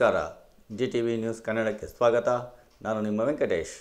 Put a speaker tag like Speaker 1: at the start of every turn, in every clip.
Speaker 1: ನಮಸ್ಕಾರ. GTV news ಕನ್ನಡಕ್ಕೆ ಸ್ವಾಗತ. ನಾನು ನಿಮ್ಮ ವೆಂಕಟೇಶ್.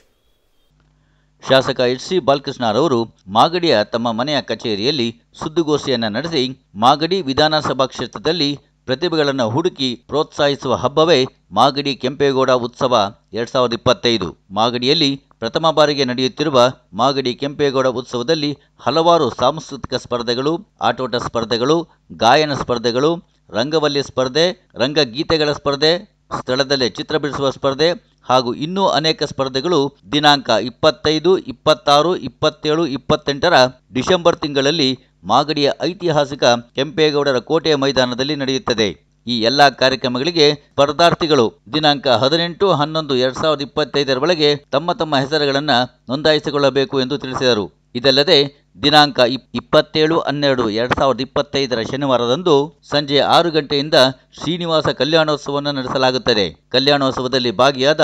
Speaker 2: ಶಾಸಕ ಎಚ್.ಸಿ. ಬಾಲಕೃಷ್ಣರವರು ಮಾಗಡಿಯ ತಮ್ಮ ಮನೆಯ ಕಚೇರಿಯಲ್ಲಿ ಸುದ್ದಿಗೋಷ್ಠಿಯನ್ನು ನಡೆಸಿ ಮಾಗಡಿ ವಿಧಾನಸಭಾ ಕ್ಷೇತ್ರದಲ್ಲಿ ಪ್ರತಿಭೆಗಳನ್ನು ಹುಡುಕಿ ಪ್ರೋತ್ಸಾಹಿಸುವ ಹಬ್ಬವೇ ಮಾಗಡಿ ಕೆಂಪೇಗೌಡ ಉತ್ಸವ 2025. ಮಾಗಡಿಯಲ್ಲಿ ಪ್ರಥಮ ಬಾರಿಗೆ ನಡೆಯುತ್ತಿರುವ ಮಾಗಡಿ ಕೆಂಪೇಗೌಡ ಉತ್ಸವದಲ್ಲಿ ಹಲವಾರು ಸಾಂಸ್ಕೃತಿಕ ಸ್ಪರ್ಧೆಗಳು, ಆಟೋಟ ಸ್ಪರ್ಧೆಗಳು, ಗಾಯನ ಸ್ಪರ್ಧೆಗಳು, ರಂಗವಲ್ಲಿ ಸ್ಪರ್ಧೆ, ರಂಗಗೀತೆಗಳ ಸ್ಪರ್ಧೆ, ಸ್ಥಳದಲ್ಲೇ ಚಿತ್ರ ಬಿಡಿಸುವ ಸ್ಪರ್ಧೆ ಹಾಗೂ ಇನ್ನೂ ಅನೇಕ ಸ್ಪರ್ಧೆಗಳು ದಿನಾಂಕ 25, 26, 27, 28ರ ಡಿಸೆಂಬರ್ ತಿಂಗಳಲ್ಲಿ ಮಾಗಡಿಯ ಐತಿಹಾಸಿಕ ಕೆಂಪೇಗೌಡರ ಕೋಟೆಯ ಮೈದಾನದಲ್ಲಿ ನಡೆಯುತ್ತದೆ. ಈ ಎಲ್ಲ ಕಾರ್ಯಕ್ರಮಗಳಿಗೆ ಸ್ಪರ್ಧಾರ್ಥಿಗಳು ದಿನಾಂಕ 18, 11, 2025ರ ಒಳಗೆ ತಮ್ಮ ಹೆಸರುಗಳನ್ನು ನೋಂದಾಯಿಸಿಕೊಳ್ಳಬೇಕು ಎಂದು ತಿಳಿಸಿದರು. ಇದಲ್ಲದೆ ದಿನಾಂಕ 27, 12, 2025ರ ಶನಿವಾರದಂದು ಸಂಜೆ 6 ಗಂಟೆಯಿಂದ ಶ್ರೀನಿವಾಸ ಕಲ್ಯಾಣೋತ್ಸವವನ್ನು ನಡೆಸಲಾಗುತ್ತದೆ. ಕಲ್ಯಾಣೋತ್ಸವದಲ್ಲಿ ಭಾಗಿಯಾದ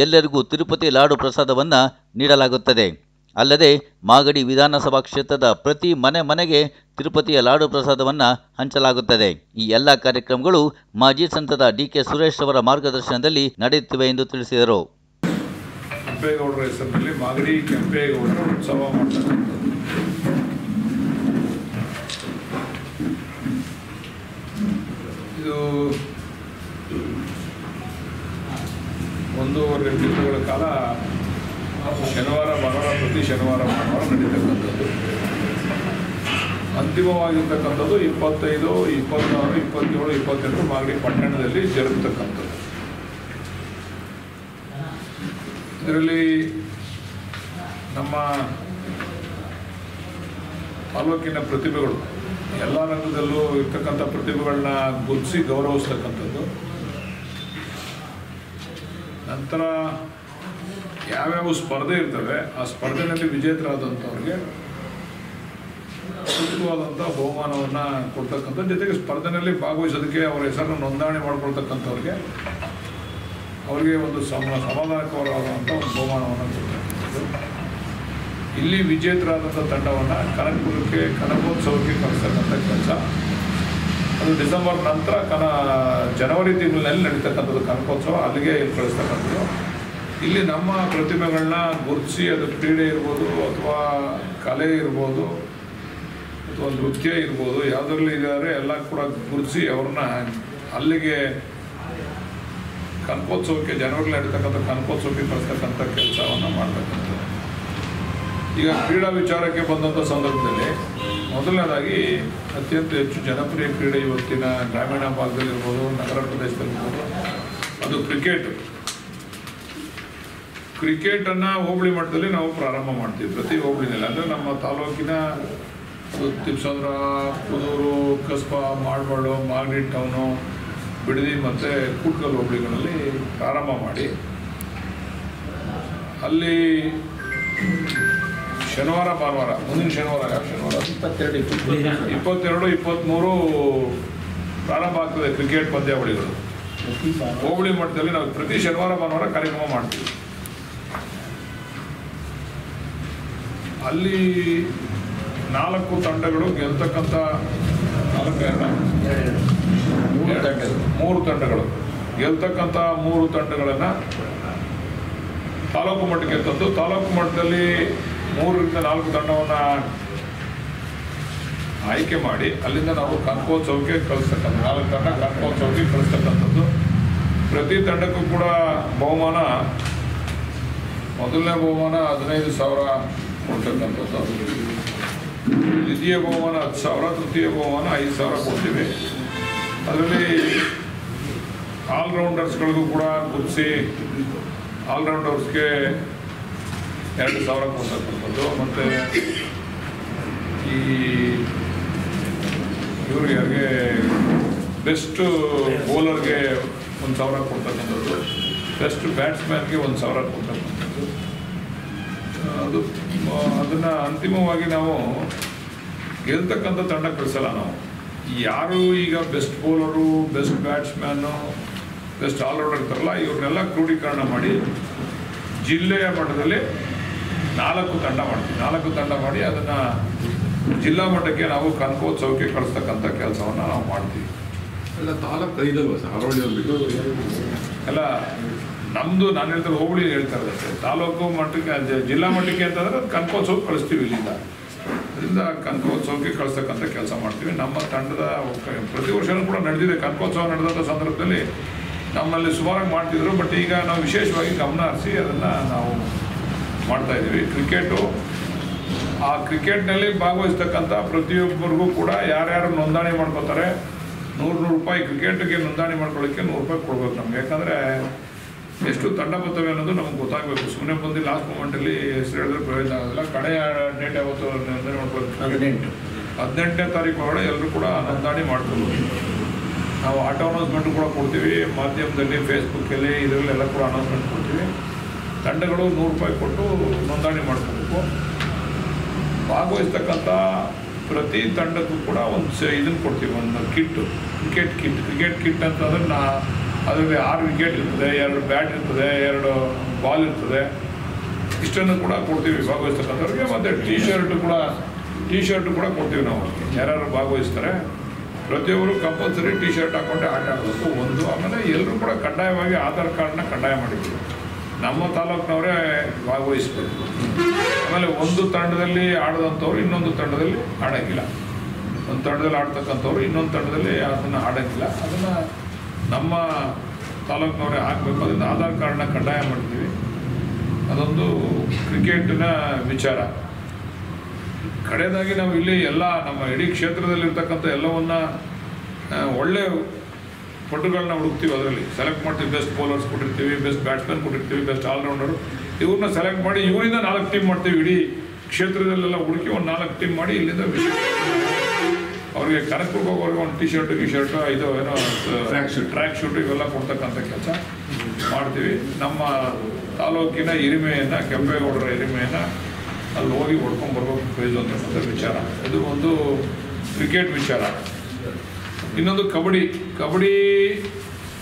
Speaker 2: ಎಲ್ಲರಿಗೂ ತಿರುಪತಿ ಲಾಡು ಪ್ರಸಾದವನ್ನು ನೀಡಲಾಗುತ್ತದೆ. ಅಲ್ಲದೆ ಮಾಗಡಿ ವಿಧಾನಸಭಾ ಕ್ಷೇತ್ರದ ಪ್ರತಿ ಮನೆಗೆ ತಿರುಪತಿಯ ಲಾಡು ಪ್ರಸಾದವನ್ನು ಹಂಚಲಾಗುತ್ತದೆ. ಈ ಎಲ್ಲ ಕಾರ್ಯಕ್ರಮಗಳು ಮಾಜಿ ಸಂಸದ ಡಿ.ಕೆ. ಸುರೇಶ್ ಅವರ ಮಾರ್ಗದರ್ಶನದಲ್ಲಿ ನಡೆಯುತ್ತಿವೆ ಎಂದು ತಿಳಿಸಿದರು.
Speaker 3: ಕೆಂಪೇಗೌಡರ ಹೆಸರಿನಲ್ಲಿ ಮಾಗಡಿ ಕೆಂಪೇಗೌಡರ ಉತ್ಸವ ಮಾಡ್ತಕ್ಕಂಥದ್ದು. ಇದು 1.5 ದಿನಗಳ ಕಾಲ ಶನಿವಾರ ಭಾನುವಾರ ಪ್ರತಿ ಶನಿವಾರ ಭಾನುವಾರ ನಡೀತಕ್ಕಂಥದ್ದು. ಅಂತಿಮವಾಗಿರ್ತಕ್ಕಂಥದ್ದು 25, 26, 27, 28 ಮಾಗಡಿ ಪಟ್ಟಣದಲ್ಲಿ ಜರುಗತಕ್ಕಂಥದ್ದು. ಇದರಲ್ಲಿ ನಮ್ಮ ತಾಲೂಕಿನ ಪ್ರತಿಭೆಗಳು ಎಲ್ಲ ರಂಗದಲ್ಲೂ ಇರ್ತಕ್ಕಂಥ ಪ್ರತಿಭೆಗಳನ್ನ ಗುರುತಿಸಿ ಗೌರವಿಸ್ತಕ್ಕಂಥದ್ದು. ನಂತರ ಯಾವ್ಯಾವ ಸ್ಪರ್ಧೆ ಇರ್ತವೆ ಆ ಸ್ಪರ್ಧೆಯಲ್ಲಿ ವಿಜೇತರಾದಂಥವ್ರಿಗೆ ಸೂಕ್ತವಾದಂಥ ಬಹುಮಾನವನ್ನು ಕೊಡ್ತಕ್ಕಂಥ, ಜೊತೆಗೆ ಸ್ಪರ್ಧೆಯಲ್ಲಿ ಭಾಗವಹಿಸೋದಕ್ಕೆ ಅವರ ಹೆಸರನ್ನು ನೋಂದಣಿ ಮಾಡ್ಕೊಳ್ತಕ್ಕಂಥವ್ರಿಗೆ ಅವರಿಗೆ ಒಂದು ಸಮಾಧಾನಕರವಾದಂಥ ಒಂದು ಬಹುಮಾನವನ್ನು ಕೊಡ್ತಕ್ಕಂಥದ್ದು. ಇಲ್ಲಿ ವಿಜೇತರಾದಂಥ ತಂಡವನ್ನು ಕನಕಪುರಕ್ಕೆ ಕನಕೋತ್ಸವಕ್ಕೆ ಕಳಿಸ್ತಕ್ಕಂಥ ಕೆಲಸ. ಅದು ಡಿಸೆಂಬರ್ ನಂತರ ಜನವರಿ ತಿಂಗಳಿನಲ್ಲಿ ನಡೀತಕ್ಕಂಥದ್ದು ಕನಕೋತ್ಸವ, ಅಲ್ಲಿಗೆ ಕಳಿಸ್ತಕ್ಕಂಥದ್ದು. ಇಲ್ಲಿ ನಮ್ಮ ಪ್ರತಿಭೆಗಳನ್ನ ಗುರುತಿಸಿ, ಅದು ಕ್ರೀಡೆ ಇರ್ಬೋದು ಅಥವಾ ಕಲೆ ಇರ್ಬೋದು ಅಥವಾ ನೃತ್ಯ ಇರ್ಬೋದು, ಯಾವುದರಲ್ಲಿ ಇದ್ದಾರೆ ಎಲ್ಲ ಕೂಡ ಗುರುತಿಸಿ ಅವ್ರನ್ನ ಅಲ್ಲಿಗೆ ಕನಕೋತ್ಸವಕ್ಕೆ ಜನವರಿಲಿ ನಡೀತಕ್ಕಂಥ ಕನಕೋತ್ಸವಕ್ಕೆ ಕಳಿಸ್ತಕ್ಕಂಥ ಕೆಲಸವನ್ನು ಮಾಡ್ತಕ್ಕಂಥದ್ದು. ಈಗ ಕ್ರೀಡಾ ವಿಚಾರಕ್ಕೆ ಬಂದಂಥ ಸಂದರ್ಭದಲ್ಲಿ ಮೊದಲನೇದಾಗಿ ಅತ್ಯಂತ ಹೆಚ್ಚು ಜನಪ್ರಿಯ ಕ್ರೀಡೆ ಇವತ್ತಿನ ಗ್ರಾಮೀಣ ಭಾಗದಲ್ಲಿರ್ಬೋದು, ನಗರ ಪ್ರದೇಶದಲ್ಲಿರ್ಬೋದು, ಅದು ಕ್ರಿಕೆಟನ್ನು ಹೋಬಳಿ ಮಟ್ಟದಲ್ಲಿ ನಾವು ಪ್ರಾರಂಭ ಮಾಡ್ತೀವಿ. ಪ್ರತಿ ಹೋಬಳಿನಲ್ಲಿ ಅಂದರೆ ನಮ್ಮ ತಾಲೂಕಿನ ತಿಪ್ಸಂದ್ರ, ಕುದೂರು, ಕಸ್ಬಾ, ಮಾಡಬಾಳು, ಮಾಗಡಿ ಟೌನು, ಬಿಡದಿ ಮತ್ತು ಕೂಟ್ಕಲ್ ಹೋಬಳಿಗಳಲ್ಲಿ ಪ್ರಾರಂಭ ಮಾಡಿ ಅಲ್ಲಿ ಶನಿವಾರ ಭಾನುವಾರ, ಮುಂದಿನ ಶನಿವಾರ 22, 23 ಪ್ರಾರಂಭ ಆಗ್ತದೆ ಕ್ರಿಕೆಟ್ ಪಂದ್ಯಾವಳಿಗಳು. ಹೋಬಳಿ ಮಟ್ಟದಲ್ಲಿ ನಾವು ಪ್ರತಿ ಶನಿವಾರ ಭಾನುವಾರ ಕಾರ್ಯಕ್ರಮ ಮಾಡ್ತೀವಿ. ಅಲ್ಲಿ 4 ತಂಡಗಳು ಗೆಲ್ತಕ್ಕಂಥ 3 ತಂಡಗಳು ಗೆಲ್ತಕ್ಕಂಥ 3 ತಂಡಗಳನ್ನು ತಾಲೂಕು ಮಟ್ಟಕ್ಕೆ ತಂದು ತಾಲೂಕು ಮಟ್ಟದಲ್ಲಿ 3ರಿಂದ 4 ತಂಡವನ್ನು ಆಯ್ಕೆ ಮಾಡಿ ಅಲ್ಲಿಂದ ನಾವು ಕನಕೋತ್ಸವಕ್ಕೆ ಕಳಿಸ್ತಕ್ಕಂಥ 4 ತಂಡ ಕನಕೋತ್ಸವಕ್ಕೆ ಕಳಿಸ್ತಕ್ಕಂಥದ್ದು. ಪ್ರತಿ ತಂಡಕ್ಕೂ ಕೂಡ ಬಹುಮಾನ, ಮೊದಲನೇ ಬಹುಮಾನ 15,000 ಕೊಡ್ತಕ್ಕಂಥದ್ದು, ದ್ವಿತೀಯ ಬಹುಮಾನ 10,000, ತೃತೀಯ ಬಹುಮಾನ 5,000 ಕೊಡ್ತೀವಿ. ಅದರಲ್ಲಿ ಆಲ್ರೌಂಡರ್ಸ್ಗಳಿಗೂ ಕೂಡ ಗುರುತಿಸಿ ಆಲ್ರೌಂಡರ್ಸ್ಗೆ 2,000 ಕೊಡ್ತಕ್ಕಂಥದ್ದು. ಮತ್ತು ಈ ಇವ್ರಿಗೆ ಬೆಸ್ಟ್ ಬೌಲರ್ಗೆ 1,000 ಕೊಡ್ತಕ್ಕಂಥದ್ದು, ಬೆಸ್ಟ್ ಬ್ಯಾಟ್ಸ್ಮ್ಯಾನ್ಗೆ 1,000 ಕೊಡ್ತಕ್ಕಂಥದ್ದು. ಅದನ್ನು ಅಂತಿಮವಾಗಿ ನಾವು ಗೆಲ್ತಕ್ಕಂಥ ತಂಡ ಕಳಿಸಲ್ಲ. ನಾವು ಯಾರು ಈಗ best bowler, best batsman, best allrounder ಇರ್ತಾರಲ್ಲ, ಇವ್ರನ್ನೆಲ್ಲ ಕ್ರೋಢೀಕರಣ ಮಾಡಿ ಜಿಲ್ಲೆಯ ಮಟ್ಟದಲ್ಲಿ 4 ತಂಡ ಮಾಡ್ತೀವಿ. 4 ತಂಡ ಮಾಡಿ ಅದನ್ನು ಜಿಲ್ಲಾ ಮಟ್ಟಕ್ಕೆ ನಾವು ಕನಕೋತ್ಸವಕ್ಕೆ ಕಳಿಸ್ತಕ್ಕಂಥ ಕೆಲಸವನ್ನು ನಾವು ಮಾಡ್ತೀವಿ.
Speaker 4: ಎಲ್ಲ ತಾಲೂಕು ಐದಲ್ವ ಸರ್ ಅರವಳಿ ಹೋಗ್ಬಿಟ್ಟು
Speaker 3: ಎಲ್ಲ ನಮ್ಮದು ನಾನು ಹೇಳ್ತಾರೆ ಹೋಬಳಿ ಹೇಳ್ತಾ ಇರುತ್ತೆ. ತಾಲೂಕು ಮಟ್ಟಕ್ಕೆ ಜಿಲ್ಲಾ ಮಟ್ಟಕ್ಕೆ ಅಂತಂದರೆ ಅದು ಕನಕೋತ್ಸವಕ್ಕೆ ಕಳಿಸ್ತೀವಿ ಇಲ್ಲಿಂದ. ಅದರಿಂದ ಕನಕೋತ್ಸವಕ್ಕೆ ಕಳಿಸ್ತಕ್ಕಂಥ ಕೆಲಸ ಮಾಡ್ತೀವಿ. ನಮ್ಮ ತಂಡದ ಪ್ರತಿ ವರ್ಷವೂ ಕೂಡ ನಡೆದಿದೆ. ಕನಕೋತ್ಸವ ನಡೆದಂಥ ಸಂದರ್ಭದಲ್ಲಿ ನಮ್ಮಲ್ಲಿ ಸುಮಾರಾಗಿ ಮಾಡ್ತಿದ್ರು. ಬಟ್ ಈಗ ನಾವು ವಿಶೇಷವಾಗಿ ಗಮನ ಹರಿಸಿ ಅದನ್ನು ನಾವು ಮಾಡ್ತಾಯಿದ್ದೀವಿ. ಕ್ರಿಕೆಟು, ಆ ಕ್ರಿಕೆಟ್ನಲ್ಲಿ ಭಾಗವಹಿಸ್ತಕ್ಕಂಥ ಪ್ರತಿಯೊಬ್ಬರಿಗೂ ಕೂಡ ಯಾರ್ಯಾರು ನೋಂದಣಿ ಮಾಡ್ಕೋತಾರೆ, 100 ರೂಪಾಯಿ ಕ್ರಿಕೆಟ್ಗೆ ನೋಂದಣಿ ಮಾಡ್ಕೊಳ್ಳೋಕ್ಕೆ 100 ರೂಪಾಯಿ ಕೊಡ್ಬೇಕು ನಮ್ಗೆ. ಯಾಕಂದರೆ ಎಷ್ಟು ತಂಡ ಬರ್ತವೆ ಅನ್ನೋದು ನಮ್ಗೆ ಗೊತ್ತಾಗಬೇಕು. ಸುಮ್ಮನೆ ಬಂದು ಲಾಸ್ಟ್ ಮೂಮೆಂಟಲ್ಲಿ ಹೆಸರು ಹೇಳಿದ್ರೆ ಪ್ರಯೋಜನ ಆಗೋದಿಲ್ಲ. ಕಡೆಯ ಡೇಟ್ ಯಾವತ್ತು ನೋಂದಣಿ ಮಾಡ್ಕೊಳ್ಳೋದು 18ನೇ ತಾರೀಕು ಒಳಗಡೆ ಎಲ್ಲರೂ ಕೂಡ ನೋಂದಣಿ ಮಾಡ್ಕೋಬೋದು. ನಾವು ಆಟೋ ಅನೌನ್ಸ್ಮೆಂಟು ಕೂಡ ಕೊಡ್ತೀವಿ, ಮಾಧ್ಯಮದಲ್ಲಿ ಫೇಸ್ಬುಕ್ಕಲ್ಲಿ ಇದರಲ್ಲೆಲ್ಲ ಕೂಡ ಅನೌನ್ಸ್ಮೆಂಟ್ ಕೊಡ್ತೀವಿ. ತಂಡಗಳು 100 ರೂಪಾಯಿ ಕೊಟ್ಟು ನೋಂದಣಿ ಮಾಡ್ಕೋಬೇಕು. ಭಾಗವಹಿಸ್ತಕ್ಕಂಥ ಪ್ರತಿ ತಂಡಕ್ಕೂ ಕೂಡ ಒಂದು ಇದನ್ನು ಕೊಡ್ತೀವಿ, ಒಂದು ಕಿಟ್ಟು, ಕ್ರಿಕೆಟ್ ಕಿಟ್ ಅಂತಂದ್ರೆ ಅದರಲ್ಲಿ 6 ವಿಕೆಟ್ ಇರ್ತದೆ, 2 ಬ್ಯಾಟ್ ಇರ್ತದೆ, 2 ಬಾಲ್ ಇರ್ತದೆ. ಇಷ್ಟನ್ನು ಕೂಡ ಕೊಡ್ತೀವಿ ಭಾಗವಹಿಸ್ತಕ್ಕಂಥವ್ರಿಗೆ. ಮತ್ತು ಟೀ ಶರ್ಟು ಕೂಡ ಕೊಡ್ತೀವಿ ನಾವು. ಯಾರ್ಯಾರು ಭಾಗವಹಿಸ್ತಾರೆ ಪ್ರತಿಯೊಬ್ಬರು ಕಂಪಲ್ಸರಿ ಟೀ ಶರ್ಟ್ ಹಾಕ್ಕೊಂಡೆ ಆಟ ಆಡಬೇಕು ಒಂದು. ಆಮೇಲೆ ಎಲ್ಲರೂ ಕೂಡ ಕಡ್ಡಾಯವಾಗಿ ಆಧಾರ್ ಕಾರ್ಡ್ನ ಕಡ್ಡಾಯ ಮಾಡಿದ್ದೀವಿ. ನಮ್ಮ ತಾಲೂಕಿನವರೇ ಭಾಗವಹಿಸ್ಬೇಕು. ಆಮೇಲೆ ಒಂದು ತಂಡದಲ್ಲಿ ಆಡದಂಥವ್ರು ಇನ್ನೊಂದು ತಂಡದಲ್ಲಿ ಆಡೋಂಗಿಲ್ಲ. ಒಂದು ತಂಡದಲ್ಲಿ ಆಡ್ತಕ್ಕಂಥವ್ರು ಇನ್ನೊಂದು ತಂಡದಲ್ಲಿ ಅದನ್ನು ಆಡೋಂಗಿಲ್ಲ. ಅದನ್ನು ನಮ್ಮ ತಾಲೂಕಿನವರೇ ಹಾಕಬೇಕು. ಅದರಿಂದ ಆಧಾರ್ ಕಾರ್ಡ್ನ ಕಡ್ಡಾಯ ಮಾಡ್ತೀವಿ. ಅದೊಂದು ಕ್ರಿಕೆಟಿನ ವಿಚಾರ. ಕಡೆಯದಾಗಿ ನಾವು ಇಲ್ಲಿ ಎಲ್ಲ ನಮ್ಮ ಇಡೀ ಕ್ಷೇತ್ರದಲ್ಲಿರ್ತಕ್ಕಂಥ ಎಲ್ಲವನ್ನ ಒಳ್ಳೆ ಪಟುಗಳನ್ನ ಹುಡುಕ್ತೀವಿ. ಅದರಲ್ಲಿ ಸೆಲೆಕ್ಟ್ ಮಾಡ್ತೀವಿ. ಬೆಸ್ಟ್ ಬೌಲರ್ಸ್ ಕೊಟ್ಟಿರ್ತೀವಿ, ಬೆಸ್ಟ್ ಬ್ಯಾಟ್ಸ್ಮನ್ ಕೊಟ್ಟಿರ್ತೀವಿ, ಬೆಸ್ಟ್ ಆಲ್ರೌಂಡರು. ಇವ್ರನ್ನ ಸೆಲೆಕ್ಟ್ ಮಾಡಿ ಇವರಿಂದ 4 ಟೀಮ್ ಮಾಡ್ತೀವಿ. ಇಡೀ ಕ್ಷೇತ್ರದಲ್ಲೆಲ್ಲ ಹುಡುಕಿ ಒಂದು 4 ಟೀಮ್ ಮಾಡಿ ಇಲ್ಲಿಂದ ಅವ್ರಿಗೆ ಕನಕಪುರಕ್ಕೆ ಹೋಗೋರಿಗೆ ಒಂದು ಟೀ ಶರ್ಟು ಇದು ಏನೋ ಟ್ರ್ಯಾಕ್ ಶೂಟು ಇವೆಲ್ಲ ಕೊಡ್ತಕ್ಕಂಥ ಕೆಲಸ ಮಾಡ್ತೀವಿ. ನಮ್ಮ ತಾಲೂಕಿನ ಹಿರಿಮೆಯನ್ನು, ಕೆಂಪೇಗೌಡರ ಹಿರಿಮೆಯನ್ನು ಅಲ್ಲಿ ಹೋಗಿ ಹೊಡ್ಕೊಂಡ್ಬರ್ಬೇಕು ಪ್ರೈಸ್ ಅಂತಕ್ಕಂಥ ವಿಚಾರ. ಇದು ಒಂದು ಕ್ರಿಕೆಟ್ ವಿಚಾರ. ಇನ್ನೊಂದು ಕಬಡ್ಡಿ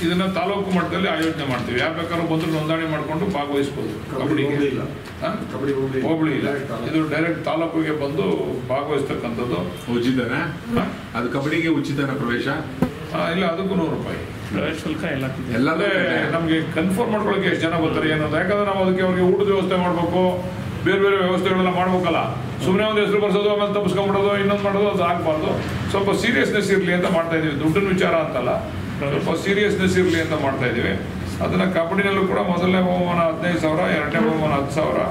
Speaker 3: ಇದನ್ನು ತಾಲೂಕು ಮಟ್ಟದಲ್ಲಿ ಆಯೋಜನೆ ಮಾಡ್ತೀವಿ. ಯಾರು ಬೇಕಾದ್ರೂ ಬಂದು ನೋಂದಣಿ ಮಾಡಿಕೊಂಡು ಭಾಗವಹಿಸ್ಬೋದು. ಕಬಡ್ಡಿಗೆ ಹೋಬಳಿ ಇಲ್ಲ, ಇದು ಡೈರೆಕ್ಟ್ ತಾಲೂಕಿಗೆ ಬಂದು ಭಾಗವಹಿಸ್ತಕ್ಕಂಥದ್ದು.
Speaker 4: ಉಚಿತನಾ ಅದು? ಕಬಡ್ಡಿಗೆ ಉಚಿತನ ಪ್ರವೇಶ
Speaker 3: ಇಲ್ಲ, ಅದಕ್ಕೂ 100 ರೂಪಾಯಿ
Speaker 5: ಪ್ರವೇಶ ಶುಲ್ಕ
Speaker 4: ಎಲ್ಲ.
Speaker 3: ನಮಗೆ ಕನ್ಫರ್ಮ್ ಮಾಡ್ಕೊಳ್ಳೋಕೆ ಎಷ್ಟು ಜನ ಬರ್ತಾರೆ ಏನಂತ. ಯಾಕಂದ್ರೆ ನಾವು ಅದಕ್ಕೆ ಅವ್ರಿಗೆ ಊಟದ ವ್ಯವಸ್ಥೆ ಮಾಡಬೇಕು, ಬೇರೆ ಬೇರೆ ವ್ಯವಸ್ಥೆಗಳೆಲ್ಲ ಮಾಡ್ಬೇಕಲ್ಲ. ಸುಮ್ಮನೆ ಒಂದು ಹೆಸರು ಬರ್ಸೋದು ಆಮೇಲೆ ತಪ್ಪಿಸ್ಕೊಂಡ್ಬಿಡೋದು ಇನ್ನೊಂದು ಮಾಡೋದು ಅದು ಆಗಬಾರ್ದು. ಸ್ವಲ್ಪ ಸೀರಿಯಸ್ನೆಸ್ ಇರಲಿ ಅಂತ ಮಾಡ್ತಾ ಇದೀವಿ. ದುಡ್ಡಿನ ವಿಚಾರ ಅಂತಲ್ಲ, ಸ್ವಲ್ಪ ಸೀರಿಯಸ್ನೆಸ್ ಇರಲಿ ಅಂತ ಮಾಡ್ತಾ ಇದೀವಿ. ಅದನ್ನು ಕಬಡ್ಡಿನಲ್ಲೂ ಕೂಡ ಮೊದಲನೇ ಬಹುಮಾನ 15,000, ಎರಡನೇ ಬಹುಮಾನ 10,000,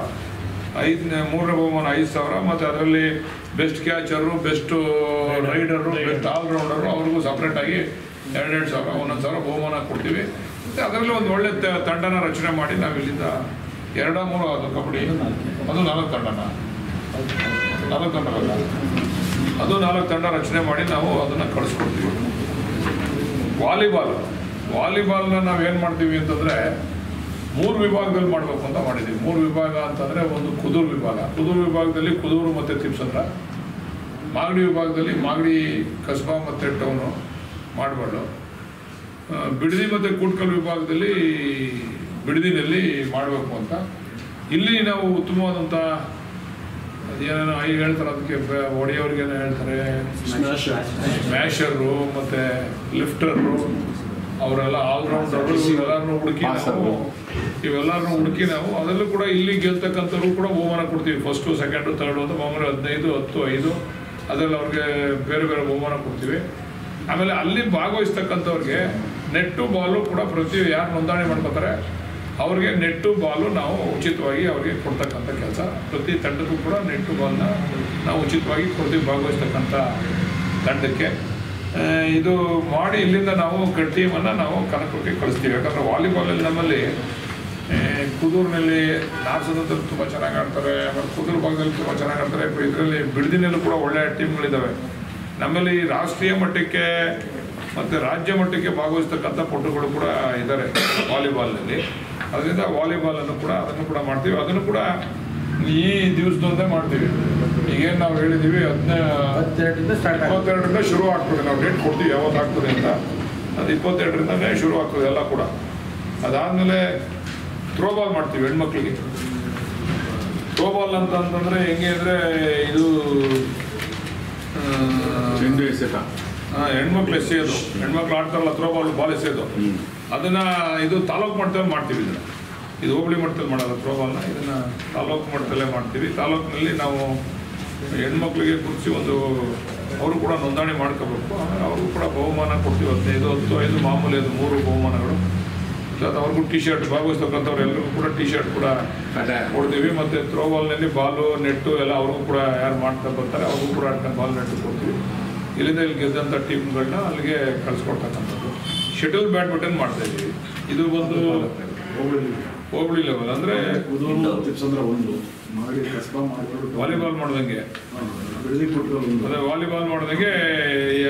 Speaker 3: ಮೂರನೇ ಬಹುಮಾನ 5,000, ಮತ್ತು ಅದರಲ್ಲಿ best catcher, best raider, best allrounder ಅವ್ರಿಗೂ ಸಪ್ರೇಟಾಗಿ 2,000, 1,000 ಬಹುಮಾನ ಕೊಡ್ತೀವಿ. ಮತ್ತು ಅದರಲ್ಲಿ ಒಂದು ಒಳ್ಳೆ ತಂಡನ ರಚನೆ ಮಾಡಿ ನಾವು ಇಲ್ಲಿಂದ 2-3 ಅದು ಕಬಡ್ಡಿ, ಅದು 4 ತಂಡನ 4 ತಂಡವಲ್ಲ, ಅದು 4 ತಂಡ ರಚನೆ ಮಾಡಿ ನಾವು ಅದನ್ನು ಕಳಿಸ್ಕೊಡ್ತೀವಿ. ವಾಲಿಬಾಲ್ನ ನಾವೇನು ಮಾಡ್ತೀವಿ ಅಂತಂದರೆ 3 ವಿಭಾಗದಲ್ಲಿ ಮಾಡಬೇಕು ಅಂತ ಮಾಡಿದ್ದೀವಿ. 3 ವಿಭಾಗ ಅಂತಂದರೆ ಒಂದು ಕುದೂರು ವಿಭಾಗದಲ್ಲಿ ಕುದೂರು ಮತ್ತು ತಿಪ್ಸಂದ್ರ, ಮಾಗಡಿ ವಿಭಾಗದಲ್ಲಿ ಮಾಗಡಿ ಕಸ್ಬಾ ಮತ್ತು ಟೌನು ಮಾಡಬಾರ್ದು, ಬಿಡದಿ ಮತ್ತು ಕೂಟ್ಕಲ್ ವಿಭಾಗದಲ್ಲಿ ಬಿಡದಿನಲ್ಲಿ ಮಾಡಬೇಕು ಅಂತ. ಇಲ್ಲಿ ನಾವು ಉತ್ತಮವಾದಂಥ ಅದೇನೇನೋ ಹೇಳ್ತಾರೆ, ಅದಕ್ಕೆ ಒಡೆಯೋರಿಗೇನೋ ಹೇಳ್ತಾರೆ, ಸ್ಮ್ಯಾಶರು ಮತ್ತು ಲಿಫ್ಟರು, ಅವರೆಲ್ಲ ಆಲ್ರೌಂಡರು, ಇವೆಲ್ಲರನ್ನೂ ಹುಡುಕಿ ನಾವು ಅದರಲ್ಲೂ ಕೂಡ ಇಲ್ಲಿ ಗೆಲ್ತಕ್ಕಂಥವ್ರು ಕೂಡ ಬಹುಮಾನ ಕೊಡ್ತೀವಿ. ಫಸ್ಟು, ಸೆಕೆಂಡು, ಥರ್ಡು ಅಂತ ಮಾಮೂಲಿ 15, 10, 5 ಅದರಲ್ಲಿ ಅವ್ರಿಗೆ ಬೇರೆ ಬೇರೆ ಬಹುಮಾನ ಕೊಡ್ತೀವಿ. ಆಮೇಲೆ ಅಲ್ಲಿ ಭಾಗವಹಿಸ್ತಕ್ಕಂಥವ್ರಿಗೆ ನೆಟ್ಟು ಬಾಲು ಕೂಡ ಯಾರು ನೋಂದಣಿ ಮಾಡ್ಕೋತಾರೆ ಅವ್ರಿಗೆ ನೆಟ್ಟು ಬಾಲು ನಾವು ಉಚಿತವಾಗಿ ಅವ್ರಿಗೆ ಕೊಡ್ತಕ್ಕಂಥ ಕೆಲಸ. ಪ್ರತಿ ತಂಡಕ್ಕೂ ಕೂಡ ನೆಟ್ಟು ಬಾಲ್ನ ನಾವು ಉಚಿತವಾಗಿ ಕೊಡ್ತೀವಿ ಭಾಗವಹಿಸ್ತಕ್ಕಂಥ ತಂಡಕ್ಕೆ. ಇದು ಮಾಡಿ ಇಲ್ಲಿಂದ ನಾವು ಟೀಮನ್ನು ನಾವು ಕನಕಪುರಕ್ಕೆ ಕಳಿಸ್ತೀವಿ. ಯಾಕಂದರೆ ವಾಲಿಬಾಲಲ್ಲಿ ನಮ್ಮಲ್ಲಿ ಕುದೂರಿನಲ್ಲಿ ನಾರ್ಸದಲ್ಲಿ ತುಂಬ ಚೆನ್ನಾಗಿ ಆಡ್ತಾರೆ, ಮತ್ತು ಕುದೂರು ಭಾಗದಲ್ಲಿ ತುಂಬ ಚೆನ್ನಾಗಿ ಆಡ್ತಾರೆ. ಇದರಲ್ಲಿ ಬಿಡದಿನಲ್ಲೂ ಕೂಡ ಒಳ್ಳೆಯ ಟೀಮ್ಗಳಿದ್ದಾವೆ. ನಮ್ಮಲ್ಲಿ ರಾಷ್ಟ್ರೀಯ ಮಟ್ಟಕ್ಕೆ ಮತ್ತು ರಾಜ್ಯ ಮಟ್ಟಕ್ಕೆ ಭಾಗವಹಿಸ್ತಕ್ಕಂಥ ಪಟುಗಳು ಕೂಡ ಇದ್ದಾರೆ ವಾಲಿಬಾಲ್ನಲ್ಲಿ. ಅದರಿಂದ ವಾಲಿಬಾಲನ್ನು ಕೂಡ ಅದನ್ನು ಕೂಡ ಮಾಡ್ತೀವಿ. ಅದನ್ನು ಕೂಡ ಈ ದಿವಸದೊಂದೇ ಮಾಡ್ತೀವಿ. ಈಗೇನು ನಾವು ಹೇಳಿದ್ದೀವಿ 22ರಿಂದ ಶುರು ಆಗ್ತದೆ. ನಾವು ಡೇಟ್ ಕೊಡ್ತೀವಿ ಯಾವತ್ತು ಆಗ್ತದೆ ಅಂತ. ಅದು 22ರಿಂದನೇ ಶುರು ಆಗ್ತದೆ ಎಲ್ಲ ಕೂಡ. ಅದಾದಮೇಲೆ ಥ್ರೋಬಾಲ್ ಮಾಡ್ತೀವಿ ಹೆಣ್ಮಕ್ಳಿಗೆ. ಥ್ರೋಬಾಲ್ ಅಂತಂದರೆ ಹೆಂಗೆ ಅಂದರೆ ಇದು
Speaker 4: ಚೆಂಡು ಎಸೆತ,
Speaker 3: ಹೆಣ್ಮಕ್ಳು ಎಸೆಯೋದು, ಹೆಣ್ಮಕ್ಳು ಆಡ್ತಾರಲ್ಲ ಥ್ರೋಬಾಲ್ ಎಸೆಯೋದು, ಅದನ್ನು ಇದು ತಾಲೂಕು ಮಟ್ಟದಲ್ಲಿ ಮಾಡ್ತೀವಿ. ಇದು ಹೋಬಳಿ ಮಟ್ಟದಲ್ಲಿ ಮಾಡೋದು ಥ್ರೋಬಾಲ್ನ, ಇದನ್ನು ತಾಲೂಕು ಮಟ್ಟದಲ್ಲೇ ಮಾಡ್ತೀವಿ. ತಾಲೂಕಿನಲ್ಲಿ ನಾವು ಹೆಣ್ಮಕ್ಳಿಗೆ ಕುರಿಸಿ ಅವರು ಕೂಡ ನೋಂದಣಿ ಮಾಡ್ಕೋಬೇಕು. ಆಮೇಲೆ ಅವ್ರಿಗೂ ಕೂಡ ಬಹುಮಾನ ಕೊಡ್ತೀವಿ. 15 ಮಾಮೂಲಿ ಅದು 3 ಬಹುಮಾನಗಳು. ಮತ್ತು ಅವ್ರಿಗೂ ಟಿ ಶರ್ಟ್ ಭಾಗವಹಿಸ್ತಕ್ಕಂಥವ್ರು ಎಲ್ಲರಿಗೂ ಕೂಡ ಟಿ ಶರ್ಟ್ ಕೂಡ ಕೊಡ್ತೀವಿ. ಮತ್ತು ಥ್ರೋಬಾಲ್ನಲ್ಲಿ ಬಾಲು ನೆಟ್ಟು ಎಲ್ಲ ಅವ್ರಿಗೂ ಕೂಡ ಯಾರು ಮಾಡ್ತಾ ಬರ್ತಾರೆ ಅವ್ರಿಗೂ ಕೂಡ ಬಾಲ್ ನೆಟ್ಟು ಕೊಡ್ತೀವಿ. ಇಲ್ಲಿಂದ ಇಲ್ಲಿ ಗೆದ್ದಂಥ ಟೀಮ್ಗಳನ್ನ ಅಲ್ಲಿಗೆ ಕಳಿಸ್ಕೊಡ್ತಕ್ಕಂಥದ್ದು. ಶಟಲ್ ಬ್ಯಾಡ್ಮಿಂಟನ್ ಮಾಡ್ತಾಯಿದ್ದೀವಿ. ಇದು ಒಂದು ಹೋಬಳಿ ಲೆವೆಲ್ ಅಂದರೆ ವಾಲಿಬಾಲ್ ಮಾಡ್ದಂಗೆ, ಅದೇ ವಾಲಿಬಾಲ್ ಮಾಡ್ದಂಗೆ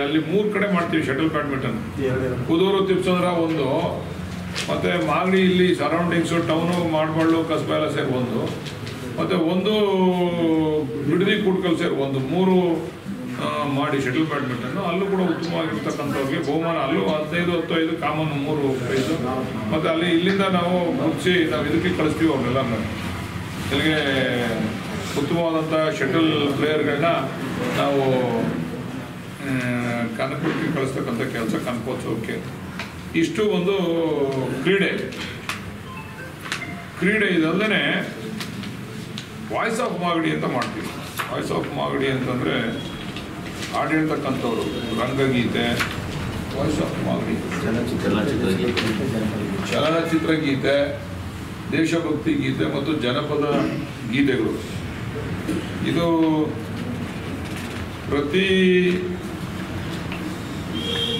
Speaker 3: ಅಲ್ಲಿ 3 ಕಡೆ ಮಾಡ್ತೀವಿ ಶಟಲ್ ಬ್ಯಾಡ್ಮಿಂಟನ್. ಕುದೂರು ತಿಪ್ಸಂದ್ರ ಒಂದು, ಮತ್ತು ಮಾಗಡಿ ಇಲ್ಲಿ ಸರೌಂಡಿಂಗ್ಸು ಟೌನು ಮಾಡಬಳ್ಳು ಕಸ್ಬಾ ಎಲ್ಲ ಸೇರಿ ಒಂದು, ಮತ್ತು ಒಂದು ಬಿಡದಿ ಕುಟ್ಕಲ್ ಸೇರಿ ಒಂದು, 3 ಮಾಡಿ ಶಟಲ್ ಬ್ಯಾಡ್ಮಿಂಟನ್ನು. ಅಲ್ಲೂ ಕೂಡ ಉತ್ತಮವಾಗಿರ್ತಕ್ಕಂಥವ್ರಿಗೆ ಬಹುಮಾನ, ಅಲ್ಲೂ 15-15 ಕಾಮನ್ 3 ಪ್ರೈಸು. ಮತ್ತು ಅಲ್ಲಿ ಇಲ್ಲಿಂದ ನಾವು ಮುಗಿಸಿ ನಾವು ಇದಕ್ಕೆ ಕಳಿಸ್ತೀವಿ. ಅವರೆಲ್ಲ ಇಲ್ಲಿಗೆ ಉತ್ತಮವಾದಂಥ ಶಟಲ್ ಪ್ಲೇಯರ್ಗಳನ್ನ ನಾವು ಕನಕಪುರಕ್ಕೆ ಕಳಿಸ್ತಕ್ಕಂಥ ಕೆಲಸ, ಕನಕೋತ್ಸವಕ್ಕೆ. ಇಷ್ಟು ಒಂದು ಕ್ರೀಡೆ ಇದಲ್ಲದೆ ವಾಯ್ಸ್ ಆಫ್ ಮಾಗಡಿ ಅಂತ ಮಾಡ್ತೀವಿ. ವಾಯ್ಸ್ ಆಫ್ ಮಾಗಡಿ ಅಂತಂದರೆ ಹಾಡಿರ್ತಕ್ಕಂಥವ್ರು ರಂಗಗೀತೆ, ವಾಯ್ಸ್ ಆಫ್ ಮಾಗಡಿ, ಚಲನಚಿತ್ರ ಗೀತೆ, ದೇಶಭಕ್ತಿ ಗೀತೆ ಮತ್ತು ಜನಪದ ಗೀತೆಗಳು. ಇದು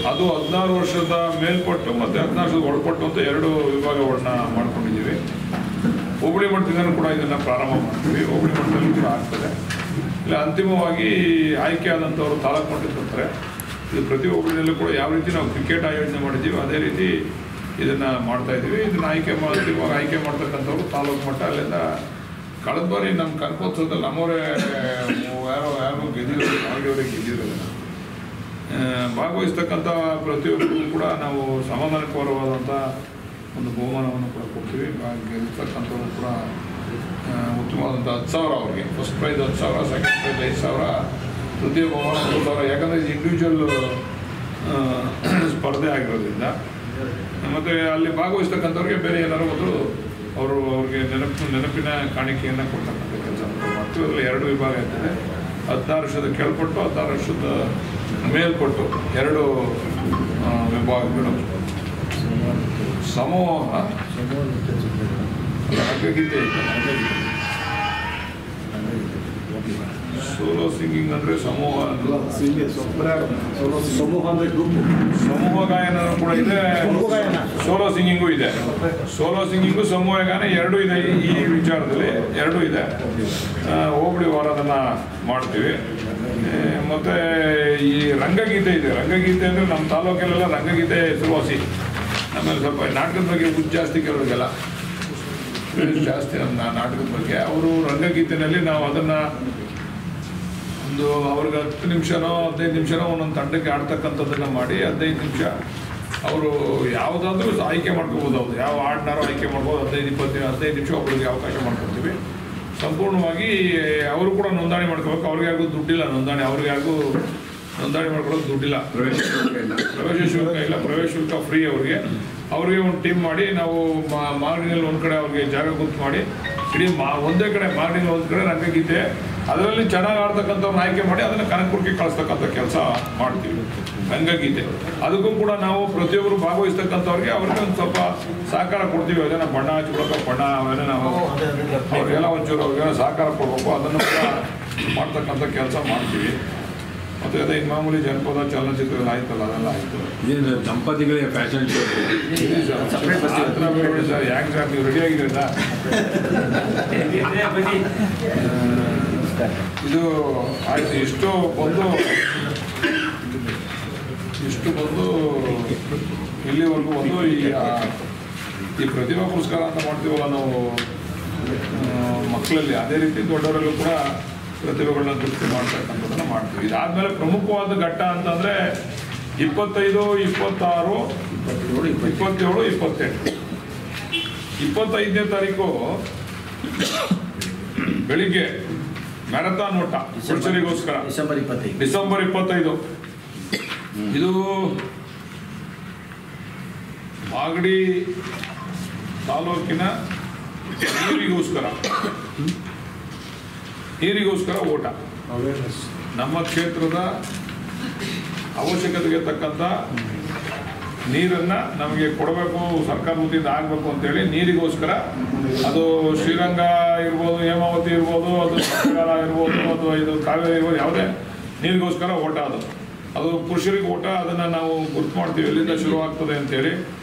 Speaker 3: ಅದು 16 ವರ್ಷದ ಮೇಲ್ಪಟ್ಟು ಮತ್ತು 16 ವರ್ಷದ ಒಳಪಟ್ಟು ಅಂತ 2 ವಿಭಾಗಗಳನ್ನ ಮಾಡ್ಕೊಂಡಿದ್ದೀವಿ. ಹೋಬಳಿ ಮಟ್ಟದಿಂದಲೂ ಕೂಡ ಇದನ್ನು ಪ್ರಾರಂಭ ಮಾಡ್ತೀವಿ. ಹೋಬಳಿ ಮಟ್ಟದಲ್ಲಿ ಕೂಡ ಆಗ್ತದೆ. ಇಲ್ಲ ಅಂತಿಮವಾಗಿ ಆಯ್ಕೆ ಆದಂಥವ್ರು ತಾಲೂಕು ಮಟ್ಟಕ್ಕೆ ಬರ್ತಾರೆ. ಇದು ಪ್ರತಿ ಹೋಬಳಿನಲ್ಲೂ ಕೂಡ ಯಾವ ರೀತಿ ನಾವು ಕ್ರಿಕೆಟ್ ಆಯೋಜನೆ ಮಾಡಿದ್ದೀವಿ ಅದೇ ರೀತಿ ಇದನ್ನು ಮಾಡ್ತಾಯಿದ್ದೀವಿ. ಇದನ್ನು ಅಂತಿಮವಾಗಿ ಆಯ್ಕೆ ಮಾಡ್ತಕ್ಕಂಥವ್ರು ತಾಲೂಕು ಮಟ್ಟ. ಅಲ್ಲಿಂದ ಕಳೆದ ಬಾರಿ ನಮ್ಮ ಕನಕೋತ್ಸವದಲ್ಲಿ ನಮ್ಮವರೇ ಯಾರು ಗೆದ್ದಿರೋದು, ಅವರವರೇ ಗೆದ್ದಿರೋದು. ಭಾಗವಹಿಸ್ತಕ್ಕಂಥ ಪ್ರತಿಯೊಬ್ಬರಿಗೂ ಕೂಡ ನಾವು ಸಮಾಧಾನಕರವಾದಂಥ ಒಂದು ಬಹುಮಾನವನ್ನು ಕೂಡ ಕೊಡ್ತೀವಿ. ಗೆಲ್ತಕ್ಕಂಥವ್ರು ಕೂಡ ಉತ್ತಮವಾದಂಥ 10,000 ಅವ್ರಿಗೆ. ಫಸ್ಟ್ ಪ್ರೈಸ್ 10,000, ಸೆಕೆಂಡ್ ಪ್ರೈಸ್ 5,000, ತೃತೀಯ ಬಹುಮಾನ 3,000. ಯಾಕಂದರೆ ಇದು ಇಂಡಿವಿಜುವಲ್ ಸ್ಪರ್ಧೆ ಆಗಿರೋದ್ರಿಂದ. ಮತ್ತು ಅಲ್ಲಿ ಭಾಗವಹಿಸ್ತಕ್ಕಂಥವ್ರಿಗೆ ಬೇರೆ ಏನಾರು ಅವ್ರಿಗೆ ನೆನಪಿನ ಕಾಣಿಕೆಯನ್ನು ಕೊಡ್ತಕ್ಕಂಥ ಕೆಲಸ ಮಾಡ್ತೀವಿ. ಅದರಲ್ಲಿ 2 ವಿಭಾಗ ಇರ್ತದೆ. 16 ವರ್ಷದ ಕೆಳಪಟ್ಟು, 16 ವರ್ಷದ ಮೇಲ್ಪಟ್ಟು 2 ವಿಭಾಗಗಳು. ಸಮೂಹ ರಂಗಗೀತೆ ಇದೆ, ಸೋಲೋ ಸಿಂಗಿಂಗ್ ಅಂದರೆ ಸಮೂಹ ಗಾಯನ ಕೂಡ ಇದೆ, ಸೋಲೋ ಸಿಂಗಿಂಗು ಇದೆ. ಸೋಲೋ ಸಿಂಗಿಂಗು ಸಮೂಹ ಗಾಯನ 2 ಇದೆ. ಈ ವಿಚಾರದಲ್ಲಿ 2 ಇದೆ. ಹೋಬಳಿ ವಾರ ಅದನ್ನು ಮಾಡ್ತೀವಿ. ಮತ್ತು ಈ ರಂಗಗೀತೆ ಇದೆ. ರಂಗಗೀತೆ ಅಂದರೆ ನಮ್ಮ ತಾಲೂಕಲ್ಲೆಲ್ಲ ರಂಗಗೀತೆ ಹೆಸರುವಾಸಿ. ಆಮೇಲೆ ಸ್ವಲ್ಪ ನಾಟಕದ ಬಗ್ಗೆ ಜಾಸ್ತಿ ಕೆಲವರಿಗೆಲ್ಲ ಜಾಸ್ತಿ ನಮ್ಮ ನಾಟಕದ ಬಗ್ಗೆ. ಅವರು ರಂಗಗೀತೆಯಲ್ಲಿ ನಾವು ಅದನ್ನು ಅವ್ರಿಗೆ 10 ನಿಮಿಷನೋ 15 ನಿಮಿಷನೋ ಒಂದೊಂದು ತಂಡಕ್ಕೆ ಆಡ್ತಕ್ಕಂಥದ್ದನ್ನು ಮಾಡಿ 15 ನಿಮಿಷ ಅವರು ಯಾವುದಾದ್ರೂ ಆಯ್ಕೆ ಮಾಡ್ಕೋಬೋದು. ಅವ್ರು ಯಾವ ಹಾಡನ್ನಾರು ಆಯ್ಕೆ ಮಾಡ್ಬೋದು. 15 ನಿಮಿಷ ಒಬ್ಬರಿಗೆ ಅವಕಾಶ ಮಾಡ್ಕೊತೀವಿ. ಸಂಪೂರ್ಣವಾಗಿ ಅವರು ಕೂಡ ನೋಂದಣಿ ಮಾಡ್ಕೋಬೇಕು. ಅವ್ರಿಗೆ ಯಾರಿಗೂ ದುಡ್ಡಿಲ್ಲ ನೋಂದಣಿ, ಅವ್ರಿಗೆ ಯಾರಿಗೂ ನೋಂದಣಿ ಮಾಡ್ಕೊಳ್ಳೋದು ದುಡ್ಡಿಲ್ಲ. ಪ್ರವೇಶ ಶುಲ್ಕ ಇಲ್ಲ, ಪ್ರವೇಶ ಶುಲ್ಕ ಫ್ರೀ ಅವ್ರಿಗೆ ಒಂದು ಟೀಮ್ ಮಾಡಿ ನಾವು ಮಾಗಡಿನಲ್ಲಿ ಒಂದು ಕಡೆ ಅವ್ರಿಗೆ ಜಾಗ ಗುರ್ತು ಮಾಡಿ ಇಡೀ ಒಂದೇ ಕಡೆ ಮಾಗಡಿನಲ್ಲಿ ಒಂದು ಕಡೆ ರಂಗಗೀತೆ ಅದರಲ್ಲಿ ಚೆನ್ನಾಗಿ ಆಡ್ತಕ್ಕಂಥವ್ರನ್ನ ಆಯ್ಕೆ ಮಾಡಿ ಅದನ್ನು ಕನಕಪುರಕ್ಕೆ ಕಳಿಸ್ತಕ್ಕಂಥ ಕೆಲಸ ಮಾಡ್ತೀವಿ. ರಂಗಗೀತೆ ಅದಕ್ಕೂ ಕೂಡ ನಾವು ಪ್ರತಿಯೊಬ್ಬರು ಭಾಗವಹಿಸ್ತಕ್ಕಂಥವ್ರಿಗೆ ಅವ್ರಿಗೆ ಒಂದು ಸ್ವಲ್ಪ ಸಹಕಾರ ಕೊಡ್ತೀವಿ. ಅದನ್ನು ಬಣ್ಣ ಹಚ್ಕೊಳಕ್ಕೆ ಬಣ್ಣ ಅವೆಲ್ಲ ನಾವು ಅವ್ರಿಗೆಲ್ಲ ಒಂಚೂರು ಅವ್ರಿಗೆಲ್ಲ ಸಹಕಾರ ಕೊಡಬೇಕು. ಅದನ್ನು ಕೂಡ ಮಾಡ್ತಕ್ಕಂಥ ಕೆಲಸ ಮಾಡ್ತೀವಿ. ಮತ್ತು ಅದೇ ಮಾಮೂಲಿ ಜನಪದ ಚಲನಚಿತ್ರಗಳು ಆಯ್ತಲ್ಲ, ಅದೆಲ್ಲ ಆಯಿತು.
Speaker 4: ಏನು ದಂಪತಿಗಳಿಗೆ ಫ್ಯಾಷನ್ ಶೋ
Speaker 3: ಸರ್, ಯಾಕೆ ಸರ್ ನೀವು ರೆಡಿ ಆಗಿದ್ದೀರಿ ಸರ್? ಇದು ಆಯಿತು. ಇಷ್ಟು ಬಂದು ಇಲ್ಲಿವರೆಗೂ ಒಂದು ಈ ಪ್ರತಿಭಾ ಪುರಸ್ಕಾರ ಅಂತ ಮಾಡ್ತೀವಲ್ಲ ನಾವು ಮಕ್ಕಳಲ್ಲಿ, ಅದೇ ರೀತಿ ದೊಡ್ಡವರಲ್ಲೂ ಕೂಡ ಪ್ರತಿಭೆಗಳನ್ನ ಗುರುತು ಮಾಡ್ತಕ್ಕಂಥದ್ದನ್ನು ಮಾಡ್ತೀವಿ. ಇದಾದಮೇಲೆ ಪ್ರಮುಖವಾದ ಘಟ್ಟ ಅಂತಂದರೆ 25, 26, 27, 28. 25ನೇ ತಾರೀಕು ಬೆಳಿಗ್ಗೆ ಮ್ಯಾರಥಾನ್ ಓಟ ಪುರುಷರಿಗೋಸ್ಕರ ಡಿಸೆಂಬರ್ 25 ಇದು ಮಾಗಡಿ ತಾಲೂಕಿನ ನೀರಿಗೋಸ್ಕರ ಓಟ. ನಮ್ಮ ಕ್ಷೇತ್ರದ ಅವಶ್ಯಕತೆಗೆ ತಕ್ಕಂಥ ನೀರನ್ನು ನಮಗೆ ಕೊಡಬೇಕು, ಸರ್ಕಾರ ವತಿಯಿಂದ ಆಗಬೇಕು ಅಂತೇಳಿ ನೀರಿಗೋಸ್ಕರ, ಅದು ಶ್ರೀರಂಗ ಇರ್ಬೋದು, ಹೇಮಾವತಿ ಇರ್ಬೋದು, ಅದು ಸರ್ಕಾರ ಇರ್ಬೋದು, ಅಥವಾ ಇದು ಕಾವೇರಿ ಇರ್ಬೋದು, ಯಾವುದೇ ನೀರಿಗೋಸ್ಕರ ಓಟ ಅದು ಪುರುಷರಿಗೆ ಓಟ. ಅದನ್ನು ನಾವು ಗುರ್ತು ಮಾಡ್ತೀವಿ, ಎಲ್ಲಿಂದ ಶುರು ಆಗ್ತದೆ ಅಂತೇಳಿ,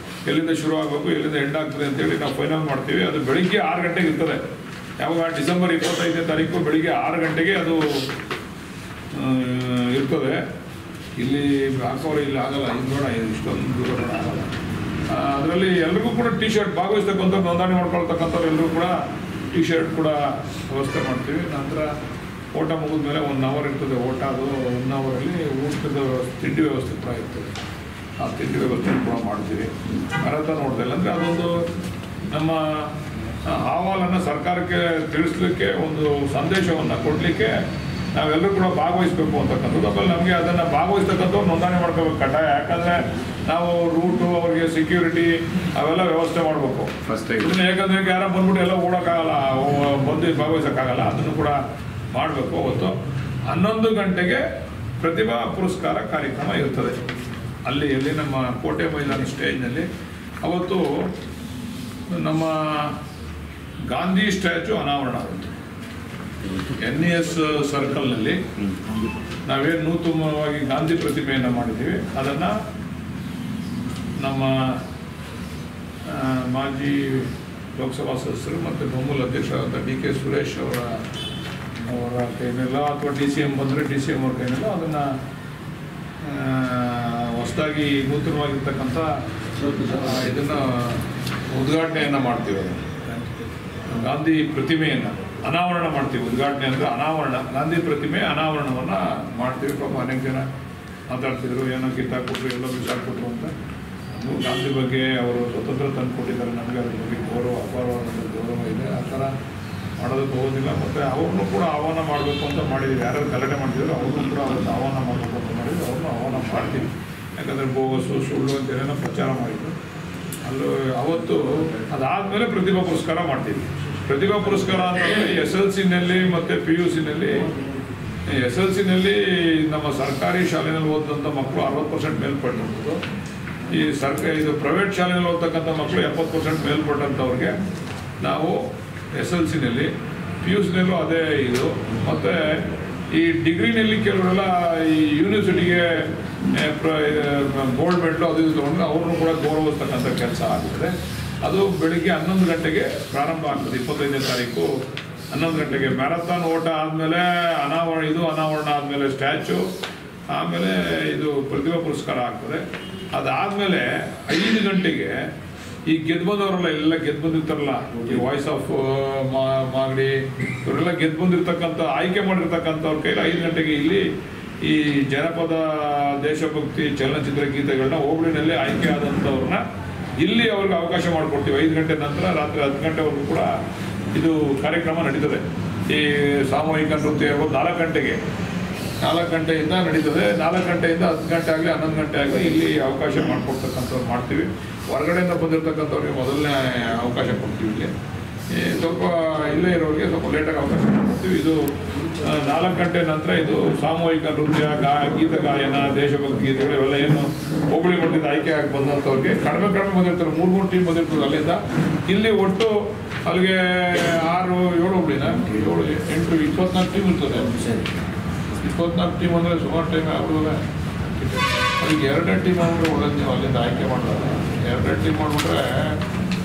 Speaker 3: ಎಲ್ಲಿಂದ ಶುರು ಆಗಬೇಕು, ಎಲ್ಲಿಂದ ಎಂಡ್ ಆಗ್ತದೆ ಅಂತೇಳಿ ನಾವು ಫೈನಲ್ ಮಾಡ್ತೀವಿ. ಅದು ಬೆಳಿಗ್ಗೆ 6 ಗಂಟೆಗೆ ಇರ್ತದೆ. ಯಾವಾಗ ಡಿಸೆಂಬರ್ 25ನೇ ತಾರೀಕು ಬೆಳಿಗ್ಗೆ 6 ಗಂಟೆಗೆ ಅದು ಇರ್ತದೆ. ಇಲ್ಲಿ ಹಾಕೋರು ಇಲ್ಲಿ ಆಗಲ್ಲ, ಇದು ಬೇಡ, ಇಷ್ಟೊಂದು ದೂರ ಬೇಡ, ಆಗಲ್ಲ. ಅದರಲ್ಲಿ ಎಲ್ರಿಗೂ ಕೂಡ ಟಿ ಶರ್ಟ್ ಭಾಗವಹಿಸ್ತಕ್ಕಂಥವ್ರು, ನೋಂದಣಿ ಮಾಡ್ಕೊಳ್ತಕ್ಕಂಥವ್ರು ಎಲ್ಲರೂ ಕೂಡ ಟಿ ಶರ್ಟ್ ಕೂಡ ವ್ಯವಸ್ಥೆ ಮಾಡ್ತೀವಿ. ನಂತರ ಓಟ ಮುಗಿದ ಮೇಲೆ 1 ಅವರ್ ಇರ್ತದೆ ಓಟ. ಅದು 1 ಅವರಲ್ಲಿ ಊಟದ ತಿಂಡಿ ವ್ಯವಸ್ಥೆ ಕೂಡ ಇರ್ತದೆ. ಆ ತಿಂಡಿ ವ್ಯವಸ್ಥೆ ಕೂಡ ಮಾಡ್ತೀವಿ. ಮ್ಯಾರಥಾನ್ ಓಟದಲ್ಲಿ ಅಂದರೆ ಅದೊಂದು ನಮ್ಮ ಅಹವಾಲನ್ನು ಸರ್ಕಾರಕ್ಕೆ ತಿಳಿಸ್ಲಿಕ್ಕೆ, ಒಂದು ಸಂದೇಶವನ್ನು ಕೊಡಲಿಕ್ಕೆ ನಾವೆಲ್ಲರೂ ಕೂಡ ಭಾಗವಹಿಸಬೇಕು ಅಂತಕ್ಕಂಥದ್ದು. ಆಮೇಲೆ ನಮಗೆ ಅದನ್ನು ಭಾಗವಹಿಸ್ತಕ್ಕಂಥವ್ರು ನೋಂದಣಿ ಮಾಡ್ಕೋಬೇಕು ಕಡ್ಡಾಯ. ಯಾಕಂದರೆ ನಾವು ರೂಟು, ಅವರಿಗೆ ಸೆಕ್ಯೂರಿಟಿ ಅವೆಲ್ಲ ವ್ಯವಸ್ಥೆ ಮಾಡಬೇಕು
Speaker 4: ಫಸ್ಟ್.
Speaker 3: ಇದನ್ನು ಯಾಕಂದರೆ ಯಾರೋ ಬಂದ್ಬಿಟ್ಟು ಎಲ್ಲ ಓಡೋಕ್ಕಾಗಲ್ಲ, ಬಂದು ಭಾಗವಹಿಸೋಕ್ಕಾಗಲ್ಲ. ಅದನ್ನು ಕೂಡ ಮಾಡಬೇಕು. ಅವತ್ತು 11 ಗಂಟೆಗೆ ಪ್ರತಿಭಾ ಪುರಸ್ಕಾರ ಕಾರ್ಯಕ್ರಮ ಇರ್ತದೆ. ಎಲ್ಲಿ ನಮ್ಮ ಕೋಟೆ ಮೈದಾನ ಸ್ಟೇಜ್ನಲ್ಲಿ ಅವತ್ತು ನಮ್ಮ ಗಾಂಧಿ ಸ್ಟ್ಯಾಚು ಅನಾವರಣ ಆಗುತ್ತೆ. NES ಸರ್ಕಲ್ನಲ್ಲಿ ನಾವೇನು ನೂತನವಾಗಿ ಗಾಂಧಿ ಪ್ರತಿಮೆಯನ್ನು ಮಾಡಿದ್ದೀವಿ, ಅದನ್ನು ನಮ್ಮ ಮಾಜಿ ಲೋಕಸಭಾ ಸದಸ್ಯರು ಮತ್ತು ಬಹುಮೂಲ ಅಧ್ಯಕ್ಷರಾದ DK ಸುರೇಶ್ ಅವರ ಕೈನೆಲ್ಲ, ಅಥವಾ DCM ಬಂದರೆ DCM ಅವ್ರ ಕೈನೆಲ್ಲ ಅದನ್ನು ಹೊಸದಾಗಿ ನೂತನವಾಗಿರ್ತಕ್ಕಂಥ ಇದನ್ನು ಉದ್ಘಾಟನೆಯನ್ನು ಮಾಡ್ತೀವಿ. ಗಾಂಧಿ ಪ್ರತಿಮೆಯನ್ನು ಅನಾವರಣ ಮಾಡ್ತೀವಿ. ಉದ್ಘಾಟನೆ ಅಂದರೆ ಅನಾವರಣ, ಗಾಂಧಿ ಪ್ರತಿಮೆ ಅನಾವರಣವನ್ನು ಮಾಡ್ತೀವಿ. ಪಾಪ ಅನೇಕ ಜನ ಮಾತಾಡ್ತಿದ್ರು, ಏನೋ ಕಿತ್ತಾಕ್ಬಿಟ್ರು, ಎಲ್ಲೋ ಬಿಸಾಕ್ಬಿಟ್ರು ಅಂತ. ಗಾಂಧಿ ಬಗ್ಗೆ ಅವರು ಸ್ವತಂತ್ರ ತಂದು ಕೊಟ್ಟಿದ್ದಾರೆ, ನಮಗೆ ಅದ್ರ ಬಗ್ಗೆ ಗೌರವ, ಅಪಾರವಾದ ಗೌರವ ಇದೆ. ಆ ಥರ ಮಾಡೋದಕ್ಕೆ ಹೋಗೋದಿಲ್ಲ. ಮತ್ತು ಅವ್ರನ್ನೂ ಕೂಡ ಆಹ್ವಾನ ಮಾಡಬೇಕು ಅಂತ ಮಾಡಿದ್ದೀವಿ. ಯಾರು ಗಲಾಟೆ ಮಾಡ್ತಿದ್ರು ಅವ್ರನ್ನೂ ಕೂಡ ಅವ್ರನ್ನ ಆಹ್ವಾನ ಮಾಡಬೇಕು ಅಂತ ಮಾಡಿದ್ರು. ಅವ್ರನ್ನೂ ಆಹ್ವಾನ ಮಾಡ್ತೀವಿ. ಯಾಕಂದರೆ ಬೋಗಸು, ಸುಳ್ಳು ಅಂತೇನೋ ಪ್ರಚಾರ ಮಾಡಿದ್ರು. ಅಲ್ಲೂ ಅವತ್ತು ಅದಾದಮೇಲೆ ಪ್ರತಿಭಾ ಪುರಸ್ಕಾರ ಮಾಡ್ತೀವಿ. ಪ್ರತಿಭಾ ಪುರಸ್ಕಾರ ಅಂತಂದರೆ SLCನಲ್ಲಿ ಮತ್ತು PUCನಲ್ಲಿ, SLCನಲ್ಲಿ ನಮ್ಮ ಸರ್ಕಾರಿ ಶಾಲೆಯಲ್ಲಿ ಓದಿದಂಥ ಮಕ್ಕಳು 60% ಮೇಲ್ಪಟ್ಟಂಥದ್ದು. ಇದು ಪ್ರೈವೇಟ್ ಶಾಲೆಯಲ್ಲಿ ಓದ್ತಕ್ಕಂಥ ಮಕ್ಕಳು 70% ಮೇಲ್ಪಟ್ಟಂಥವ್ರಿಗೆ ನಾವು SLCನಲ್ಲಿ, PUCನಲ್ಲೂ ಅದೇ ಇದು. ಮತ್ತು ಈ ಡಿಗ್ರಿನಲ್ಲಿ ಕೆಲವರೆಲ್ಲ ಈ ಯೂನಿವರ್ಸಿಟಿಗೆ ಗೋಲ್ಡ್ ಮೆಡಲು ಅದು ಇದು ತೊಗೊಂಡ್ರೆ ಅವ್ರನ್ನೂ ಕೂಡ ಗೌರವಿಸ್ತಕ್ಕಂಥ ಕೆಲಸ ಆಗುತ್ತೆ. ಅದು ಬೆಳಿಗ್ಗೆ 11 ಗಂಟೆಗೆ ಪ್ರಾರಂಭ ಆಗ್ತದೆ. 25ನೇ ತಾರೀಕು 11 ಗಂಟೆಗೆ ಮ್ಯಾರಥಾನ್ ಓಟ ಆದಮೇಲೆ ಅನಾವರಣ ಆದಮೇಲೆ ಸ್ಟ್ಯಾಚು, ಆಮೇಲೆ ಇದು ಪ್ರತಿಭಾ ಪುರಸ್ಕಾರ ಆಗ್ತದೆ. ಅದಾದಮೇಲೆ 5 ಗಂಟೆಗೆ ಈ ಗೆದ್ದು ಬಂದವರೆಲ್ಲ ಎಲ್ಲ ಗೆದ್ದು ಬಂದಿರ್ತಾರಲ್ಲ, ಈ ವಾಯ್ಸ್ ಆಫ್ ಮಾಗಡಿ ಇವರೆಲ್ಲ ಗೆದ್ದು ಬಂದಿರ್ತಕ್ಕಂಥ, ಆಯ್ಕೆ ಮಾಡಿರ್ತಕ್ಕಂಥವ್ರ ಕೈಲಿ 5 ಗಂಟೆಗೆ ಇಲ್ಲಿ ಈ ಜನಪದ ದೇಶಭಕ್ತಿ ಚಲನಚಿತ್ರ ಗೀತೆಗಳನ್ನ ಹೋಬಳಿನಲ್ಲಿ ಆಯ್ಕೆ ಆದಂಥವ್ರನ್ನ ಇಲ್ಲಿ ಅವ್ರಿಗೆ ಅವಕಾಶ ಮಾಡಿಕೊಡ್ತೀವಿ. 5 ಗಂಟೆ ನಂತರ ರಾತ್ರಿ 10 ಗಂಟೆವರೆಗೂ ಕೂಡ ಇದು ಕಾರ್ಯಕ್ರಮ ನಡೀತದೆ. ಈ ಸಾಮೂಹಿಕ ನೃತ್ಯ 4 ಗಂಟೆಗೆ, 4 ಗಂಟೆಯಿಂದ ನಡೀತದೆ. 4 ಗಂಟೆಯಿಂದ 10 ಗಂಟೆ ಆಗಲಿ 11 ಗಂಟೆ ಆಗಲಿ ಇಲ್ಲಿ ಅವಕಾಶ ಮಾಡಿಕೊಡ್ತಕ್ಕಂಥವ್ರು ಮಾಡ್ತೀವಿ. ಹೊರಗಡೆಯಿಂದ ಬಂದಿರತಕ್ಕಂಥವ್ರಿಗೆ ಮೊದಲನೇ ಅವಕಾಶ ಕೊಡ್ತೀವಿ. ಇಲ್ಲಿ ಸ್ವಲ್ಪ ಇಲ್ಲೇ ಇರೋರಿಗೆ ಸ್ವಲ್ಪ ಲೇಟಾಗಿ ಅವಕಾಶ ಕೊಡ್ತೀವಿ. ಇದು 4 ಗಂಟೆ ನಂತರ ಇದು ಸಾಮೂಹಿಕ ನೃತ್ಯ, ಗೀತ ಗಾಯನ, ದೇಶಭಕ್ತಿ ಗೀತೆಗಳು ಇವೆಲ್ಲ ಏನು ಹೋಬಳಿ ಮಟ್ಟದಿಂದ ಆಯ್ಕೆ ಆಗಿ ಬಂದಂಥವ್ರಿಗೆ ಕಡಿಮೆ ಬಂದಿರ್ತಾರೆ. 3 ಟೀಮ್ ಬಂದಿರ್ತದೆ ಅಲ್ಲಿಂದ. ಇಲ್ಲಿ ಒಟ್ಟು ಅಲ್ಲಿಗೆ 6, 7 ಹೋಬಳಿನ 7, 8, 24 ಟೀಮ್ ಇರ್ತದೆ. 24 ಟೀಮ್ ಅಂದರೆ ಸುಮಾರು ಟೈಮ್ ಆಗ್ಬಿಡುತ್ತೆ. ಅದಕ್ಕೆ 2 ಟೀಮ್ ಮಾಡಿಬಿಟ್ರೆ ಒಳ್ಳೆದು. ನೀವು ಅಲ್ಲಿಂದ ಆಯ್ಕೆ ಮಾಡಿದಾಗ 2 ಟೀಮ್ ಮಾಡಿಬಿಟ್ರೆ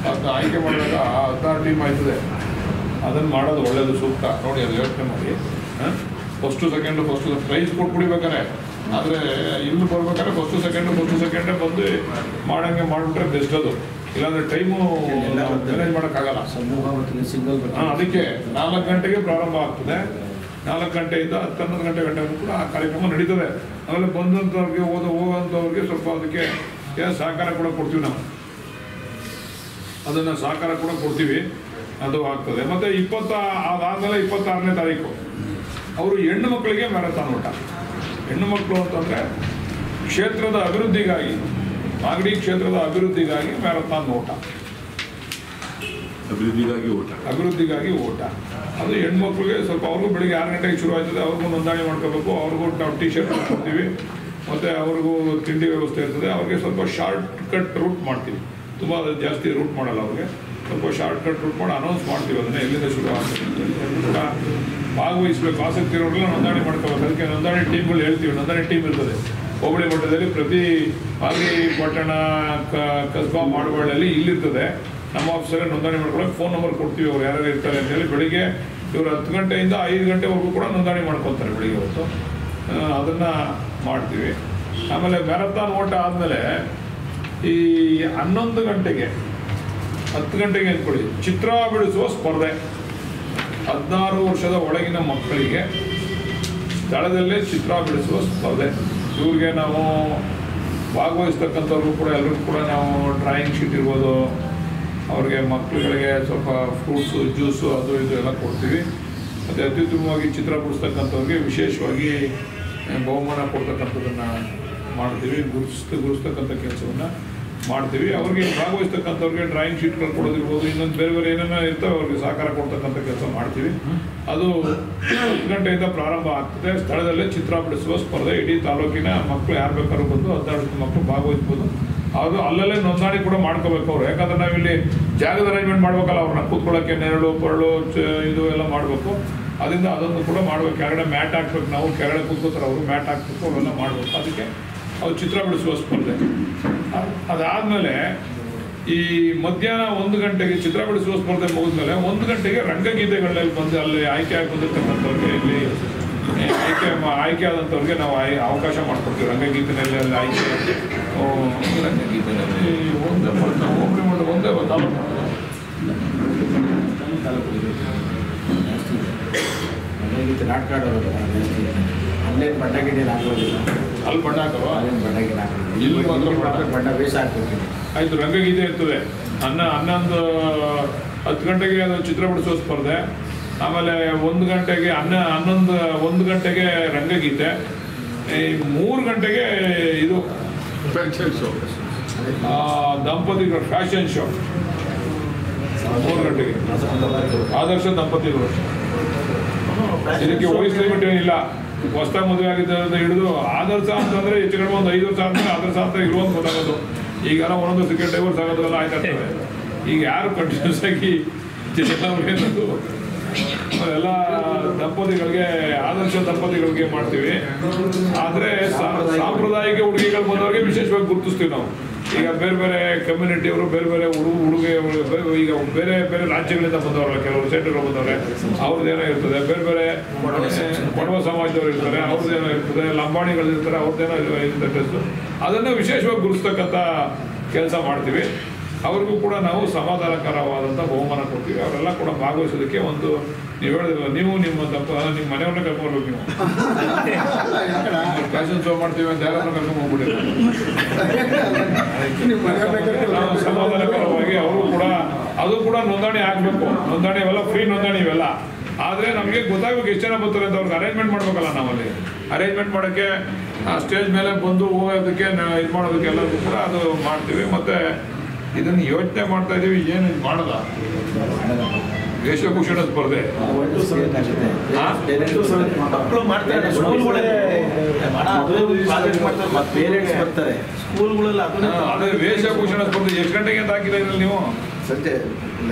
Speaker 3: ಅದನ್ನ ಆಯ್ಕೆ ಮಾಡಿದಾಗ 16 ಟೀಮ್ ಆಯ್ತದೆ. ಅದನ್ನು ಮಾಡೋದು ಒಳ್ಳೆಯದು, ಸೂಕ್ತ. ನೋಡಿ, ಅದು ಯೋಚನೆ ಮಾಡಿ. ಫಸ್ಟು ಸೆಕೆಂಡು ಪ್ರೈಸ್ ಕೊಟ್ಬಿಡ್ಬೇಕಾರೆ, ಆದರೆ ಇಲ್ಲಿ ಬರ್ಬೇಕಾದ್ರೆ ಫಸ್ಟು ಸೆಕೆಂಡೇ ಬಂದು ಮಾಡಂಗೆ ಮಾಡಿಬಿಟ್ರೆ ಬೆಸ್ಟ್. ಅದು ಇಲ್ಲಾಂದರೆ ಟೈಮು ಮ್ಯಾನೇಜ್ ಮಾಡೋಕ್ಕಾಗಲ್ಲ. ಅದಕ್ಕೆ 4 ಗಂಟೆಗೆ ಪ್ರಾರಂಭ ಆಗ್ತದೆ. 4 ಗಂಟೆಯಿಂದ 11 ಗಂಟೆವರೆಗೂ ಕೂಡ ಆ ಕಾರ್ಯಕ್ರಮ ನಡೀತದೆ. ಆಮೇಲೆ ಬಂದಂಥವ್ರಿಗೆ ಹೋಗೋಂಥವ್ರಿಗೆ ಸ್ವಲ್ಪ ಅದಕ್ಕೆ ಸಹಕಾರ ಕೂಡ ಕೊಡ್ತೀವಿ ನಾವು. ಅದನ್ನು ಸಹಕಾರ ಕೂಡ ಕೊಡ್ತೀವಿ, ಅದು ಆಗ್ತದೆ. ಮತ್ತು ಅದಾದಮೇಲೆ 26ನೇ ತಾರೀಕು ಅವರು ಹೆಣ್ಣು ಮಕ್ಕಳಿಗೆ ಮ್ಯಾರಥಾನ್ ಓಟ. ಹೆಣ್ಣು ಮಕ್ಕಳು ಅಂತಂದರೆ ಕ್ಷೇತ್ರದ ಅಭಿವೃದ್ಧಿಗಾಗಿ, ಮಾಗಡಿ ಕ್ಷೇತ್ರದ ಅಭಿವೃದ್ಧಿಗಾಗಿ ಮ್ಯಾರಥಾನ್ ಓಟ, ಅಭಿವೃದ್ಧಿಗಾಗಿ ಓಟ. ಅದು ಹೆಣ್ಮಕ್ಳಿಗೆ ಸ್ವಲ್ಪ ಅವ್ರಿಗೂ ಬೆಳಿಗ್ಗೆ 6 ಗಂಟೆಗೆ ಶುರು ಆಯ್ತದೆ, ಅವ್ರಿಗೂ ನೋಂದಣಿ ಮಾಡ್ಕೋಬೇಕು. ಅವ್ರಿಗೂ ನಾವು ಟೀ ಶರ್ಟ್ ಕೊಡ್ತೀವಿ, ಮತ್ತು ಅವ್ರಿಗೂ ತಿಂಡಿ ವ್ಯವಸ್ಥೆ ಇರ್ತದೆ. ಅವ್ರಿಗೆ ಸ್ವಲ್ಪ ಶಾರ್ಟ್ ಕಟ್ ರೂಟ್ ಮಾಡ್ತೀವಿ, ತುಂಬ ಜಾಸ್ತಿ ರೂಟ್ ಮಾಡಲ್ಲ. ಅವ್ರಿಗೆ ಸ್ವಲ್ಪ ಶಾರ್ಟ್ ಕಟ್ ರೂಟ್ ಮಾಡಿ ಅನೌನ್ಸ್ ಮಾಡ್ತೀವಿ, ಅದನ್ನು ಎಲ್ಲಿಂದ ಶುರು ಆಗ್ತದೆ. ಭಾಗವಹಿಸಬೇಕು, ಆಸಕ್ತಿ ಇರೋರೆಲ್ಲ ನೋಂದಣಿ ಮಾಡ್ಕೋಬೇಕು. ಅದಕ್ಕೆ ನೋಂದಣಿ ಟೀಮ್ಗಳು ಹೇಳ್ತೀವಿ, ನೋಂದಣಿ ಟೀಮ್ ಇರ್ತದೆ ಹೋಬಳಿ ಮಟ್ಟದಲ್ಲಿ. ಪ್ರತಿ ಮಾಗಡಿ ಪಟ್ಟಣ, ಕಸ್ಬಾ, ಮಾಡಬಳ್ಳಿಯಲ್ಲಿ ಇಲ್ಲಿರ್ತದೆ. ನಮ್ಮ ಆಫೀಸರೇ ನೋಂದಣಿ ಮಾಡ್ಕೊಳ್ಳೋಕೆ ಫೋನ್ ನಂಬರ್ ಕೊಡ್ತೀವಿ, ಅವ್ರು ಯಾರ್ಯಾರು ಇರ್ತಾರೆ ಅಂತೇಳಿ. ಬೆಳಿಗ್ಗೆ ಇವರು 10 ಗಂಟೆಯಿಂದ 5 ಗಂಟೆವರೆಗೂ ಕೂಡ ನೋಂದಣಿ ಮಾಡ್ಕೊತಾರೆ ಬೆಳಿಗ್ಗೆ ಹೊತ್ತು. ಅದನ್ನು ಮಾಡ್ತೀವಿ. ಆಮೇಲೆ ಮ್ಯಾರಥಾನ್ ಓಟ ಆದಮೇಲೆ ಈ 11 ಗಂಟೆಗೆ 10 ಗಂಟೆಗೆ ಅಂದ್ಕೊಳ್ಳಿ, ಚಿತ್ರ ಬಿಡಿಸುವ ಸ್ಪರ್ಧೆ. 16 ವರ್ಷದ ಒಳಗಿನ ಮಕ್ಕಳಿಗೆ ಸ್ಥಳದಲ್ಲೇ ಚಿತ್ರ ಬಿಡಿಸುವ ಸ್ಪರ್ಧೆ. ಇವ್ರಿಗೆ ನಾವು ಭಾಗವಹಿಸ್ತಕ್ಕಂಥವ್ರಿಗೂ ಕೂಡ ಎಲ್ಲರಿಗೂ ಕೂಡ ನಾವು ಡ್ರಾಯಿಂಗ್ ಶೀಟ್ ಇರ್ಬೋದು, ಅವ್ರಿಗೆ ಮಕ್ಕಳುಗಳಿಗೆ ಸ್ವಲ್ಪ ಫ್ರೂಟ್ಸು, ಜ್ಯೂಸು, ಅದು ಇದು ಎಲ್ಲ ಕೊಡ್ತೀವಿ. ಮತ್ತು ಅತ್ಯುತ್ತಮವಾಗಿ ಚಿತ್ರ ಬಿಡಿಸ್ತಕ್ಕಂಥವ್ರಿಗೆ ವಿಶೇಷವಾಗಿ ಬಹುಮಾನ ಕೊಡ್ತಕ್ಕಂಥದ್ದನ್ನು ಮಾಡ್ತೀವಿ, ಗುರುಸ್ತಕ್ಕಂಥ ಕೆಲಸವನ್ನು ಮಾಡ್ತೀವಿ. ಅವ್ರಿಗೆ ಭಾಗವಹಿಸ್ತಕ್ಕಂಥವ್ರಿಗೆ ಡ್ರಾಯಿಂಗ್ ಶೀಟ್ಗಳು ಕೊಡೋದಿರ್ಬೋದು, ಇನ್ನೊಂದು ಬೇರೆ ಬೇರೆ ಏನೇನೋ ಇರ್ತವೆ, ಅವ್ರಿಗೆ ಸಹಕಾರ ಕೊಡ್ತಕ್ಕಂಥ ಕೆಲಸ ಮಾಡ್ತೀವಿ. ಅದು 10 ಗಂಟೆಯಿಂದ ಪ್ರಾರಂಭ ಆಗ್ತದೆ. ಸ್ಥಳದಲ್ಲೇ ಚಿತ್ರ ಬಿಡಿಸುವ ಸ್ಪರ್ಧೆ. ಇಡೀ ತಾಲೂಕಿನ ಮಕ್ಕಳು ಯಾರು ಬೇಕಾದ್ರೂ ಬಂದು 16 ಮಕ್ಕಳು ಭಾಗವಹಿಸ್ಬೋದು. ಅದು ಅಲ್ಲಲ್ಲೇ ನೋಂದಣಿ ಕೂಡ ಮಾಡ್ಕೋಬೇಕು ಅವರು, ಯಾಕಂದ್ರೆ ನಾವಿಲ್ಲಿ ಜಾಗದ ಅರೇಂಜ್ಮೆಂಟ್ ಮಾಡ್ಬೇಕಲ್ಲ, ಅವ್ರನ್ನ ಕೂತ್ಕೊಳ್ಳೋಕ್ಕೆ ನೆರಳು ಪರಳು ಇದು ಎಲ್ಲ ಮಾಡಬೇಕು. ಅದರಿಂದ ಅದನ್ನು ಕೂಡ ಮಾಡ್ಬೇಕು. ಕೆಳಗಡೆ ಮ್ಯಾಟ್ ಹಾಕ್ಬೇಕು, ನಾವು ಕೆಳಗಡೆ ಕೂತ್ಕೋತಾರೆ ಅವರು, ಮ್ಯಾಟ್ ಹಾಕ್ಬೇಕು, ಅವೆಲ್ಲ ಮಾಡಬೇಕು. ಅದಕ್ಕೆ ಅವ್ರು ಚಿತ್ರ ಬಿಡಿಸುವ ಸ್ಪರ್ಧೆ. ಅದಾದಮೇಲೆ ಈ ಮಧ್ಯಾಹ್ನ 1 ಗಂಟೆಗೆ ಚಿತ್ರ ಬಿಡಿಸುವ ಸ್ಪರ್ಧೆ ಮುಗಿದ್ಮೇಲೆ 1 ಗಂಟೆಗೆ ರಂಗಗೀತೆಗಳಲ್ಲಿ ಬಂದು ಅಲ್ಲಿ ಆಯ್ಕೆ ಆಗಿ ಬಂದಿರ್ತಕ್ಕಂಥವ್ರಿಗೆ, ಇಲ್ಲಿ ಆಯ್ಕೆ ಆದಂಥವ್ರಿಗೆ ನಾವು ಅವಕಾಶ ಮಾಡ್ಕೊಡ್ತೀವಿ. ರಂಗಗೀತೆಯಲ್ಲಿ ಅಲ್ಲಿ ಆಯ್ಕೆ, ರಂಗಗೀತೆಯಲ್ಲಿ ಒಂದೇ
Speaker 5: ನಾಟಕ ಆಡೋದು ಅಲ್ಲೇ ಬಣ್ಣ ಗಿಡ ಹಾಕೋದಿಲ್ಲ,
Speaker 3: ಅಲ್ಲಿ ಬಣ್ಣ ಹಾಕವ,
Speaker 5: ಅಲ್ಲೇನು ಬಣ್ಣ ಗಿಡ ಹಾಕೋದು,
Speaker 3: ಇಲ್ಲಿ ಮಾತ್ರ
Speaker 5: ಬಣ್ಣ ವೇಷ ಹಾಕ್ಬೇಕು.
Speaker 3: ಆಯಿತು, ರಂಗಗೀತೆ ಇರ್ತದೆ. 11 10 ಗಂಟೆಗೆ ಅದು ಚಿತ್ರ ಬಿಡಿಸುವ ಸ್ಪರ್ಧೆ. ಆಮೇಲೆ 1 ಗಂಟೆಗೆ 1 ಗಂಟೆಗೆ ರಂಗಗೀತೆ. 3 ಗಂಟೆಗೆ ಇದು
Speaker 4: ಫ್ಯಾಷನ್ ಶೋ,
Speaker 3: ದಂಪತಿಗಳ ಫ್ಯಾಷನ್ ಶೋ. 3 ಗಂಟೆಗೆ ಆದರ್ಶ ದಂಪತಿಗಳು. ಇದಕ್ಕೆ ವಯಸ್ಸು ಲಿಮಿಟ್ ಏನಿಲ್ಲ. ಹೊಸದಾಗಿ ಮದುವೆ ಆಗಿದ್ದರಿಂದ ಹಿಡಿದು ಆದರ್ಶ ಅಂತಂದರೆ ಹೆಚ್ಚು ಕಡಿಮೆ ಒಂದು 5 ವರ್ಷ ಆದ್ಮೇಲೆ ಆದರ್ಶ ಅಂತ ಇರುವಂತ ಗೊತ್ತಾಗೋದು. ಈಗೆಲ್ಲ ಒಂದೊಂದು ಸೆಕೆಂಡ್ ಡೈವರ್ಸ್ ಆಗೋದೆಲ್ಲ ಆಯ್ತಾಗ್ತವೆ. ಈಗ ಯಾರು ಕಂಟಿನ್ಯೂಸ್ ಆಗಿ ಎಲ್ಲ ದಂಪತಿಗಳಿಗೆ, ಆದರ್ಶ ದಂಪತಿಗಳಿಗೆ ಮಾಡ್ತೀವಿ. ಆದರೆ ಸಾಂಪ್ರದಾಯಿಕ ಉಡುಗೆಗಳು ಬಂದವರಿಗೆ ವಿಶೇಷವಾಗಿ ಗುರುತಿಸ್ತೀವಿ ನಾವು. ಈಗ ಬೇರೆ ಬೇರೆ ಕಮ್ಯುನಿಟಿಯವರು, ಬೇರೆ ಬೇರೆ ಉಡುಗೆ, ಈಗ ಬೇರೆ ಬೇರೆ ರಾಜ್ಯಗಳಿಂದ ಬಂದವರಲ್ಲ, ಕೆಲವರು ಸೆಂಟ್ರಲ್ ಬಂದವ್ರೆ, ಅವ್ರದ್ದೇನೋ ಇರ್ತದೆ. ಬೇರೆ ಬೇರೆ ಕೊಡವ ಸಮಾಜದವ್ರು ಇರ್ತಾರೆ, ಅವ್ರದ್ದೇನೋ ಇರ್ತದೆ. ಲಂಬಾಣಿಗಳು ಇರ್ತಾರೆ, ಅವ್ರದ್ದೇನೋ ಇರ್ತದೆ ಡ್ರೆಸ್ಸು. ಅದನ್ನು ವಿಶೇಷವಾಗಿ ಗುರುತಿಸ್ತಕ್ಕಂಥ ಕೆಲಸ ಮಾಡ್ತೀವಿ. ಅವ್ರಿಗೂ ಕೂಡ ನಾವು ಸಮಾಧಾನಕರವಾದಂಥ ಬಹುಮಾನ ಕೊಡ್ತೀವಿ. ಅವರೆಲ್ಲ ಕೂಡ ಭಾಗವಹಿಸೋದಕ್ಕೆ ಒಂದು, ನೀವು ಹೇಳಿದ್ರಲ್ಲ, ನೀವು ನಿಮ್ಮ ಮನೆಯವ್ರನ್ನ ಕರ್ಕೊಂಡ್ಬರ್ಬೇಕು. ನೀವು ಫ್ಯಾಷನ್ ಶೋ ಮಾಡ್ತೀವಿ ಅಂತ ಯಾರನ್ನ ಕರ್ಕೊಂಡು ಹೋಗ್ಬಿಟ್ಟಿಲ್ಲ. ನಾವು ಸಮಾಧಾನಕರವಾಗಿ ಅವರು ಕೂಡ, ಅದು ಕೂಡ ನೋಂದಣಿ ಆಗಬೇಕು. ನೋಂದಣಿ ಇವೆಲ್ಲ ಫ್ರೀ ನೋಂದಣಿ ಇವೆಲ್ಲ. ಆದರೆ ನಮಗೆ ಗೊತ್ತಾಗಬೇಕು ಎಷ್ಟು ಜನ ಬರ್ತಾರೆ ಅಂತ. ಅವ್ರಿಗೆ ಅರೇಂಜ್ಮೆಂಟ್ ಮಾಡ್ಬೇಕಲ್ಲ. ನಾವಲ್ಲಿ ಅರೇಂಜ್ಮೆಂಟ್ ಮಾಡೋಕ್ಕೆ, ಸ್ಟೇಜ್ ಮೇಲೆ ಬಂದು ಹೋಗೋದಕ್ಕೆ, ಇದು ಮಾಡೋದಕ್ಕೆ ಎಲ್ಲರಿಗೂ ಕೂಡ ಅದು ಮಾಡ್ತೀವಿ. ಮತ್ತು ಇದನ್ನು ಯೋಚನೆ ಮಾಡ್ತಾ ಇದ್ದೀವಿ, ಏನು ಇದು ಮಾಡಲ್ಲ. ವೇಷಭೂಷಣ ಸ್ಪರ್ಧೆ
Speaker 5: ಮಕ್ಕಳು ಮಾಡ್ತಾರೆ, ಪೇರೆಂಟ್ಸ್ ಬರ್ತಾರೆ ಸ್ಕೂಲ್ಗಳಲ್ಲಿ.
Speaker 3: ಅದೇ ವೇಷಭೂಷಣ ಸ್ಪರ್ಧೆ ಎಷ್ಟು ಗಂಟೆಗೆ ಅಂತ ಹಾಕಿಲ್ಲ ಇದ್ರಲ್ಲಿ ನೀವು?
Speaker 5: ಸಂಜೆ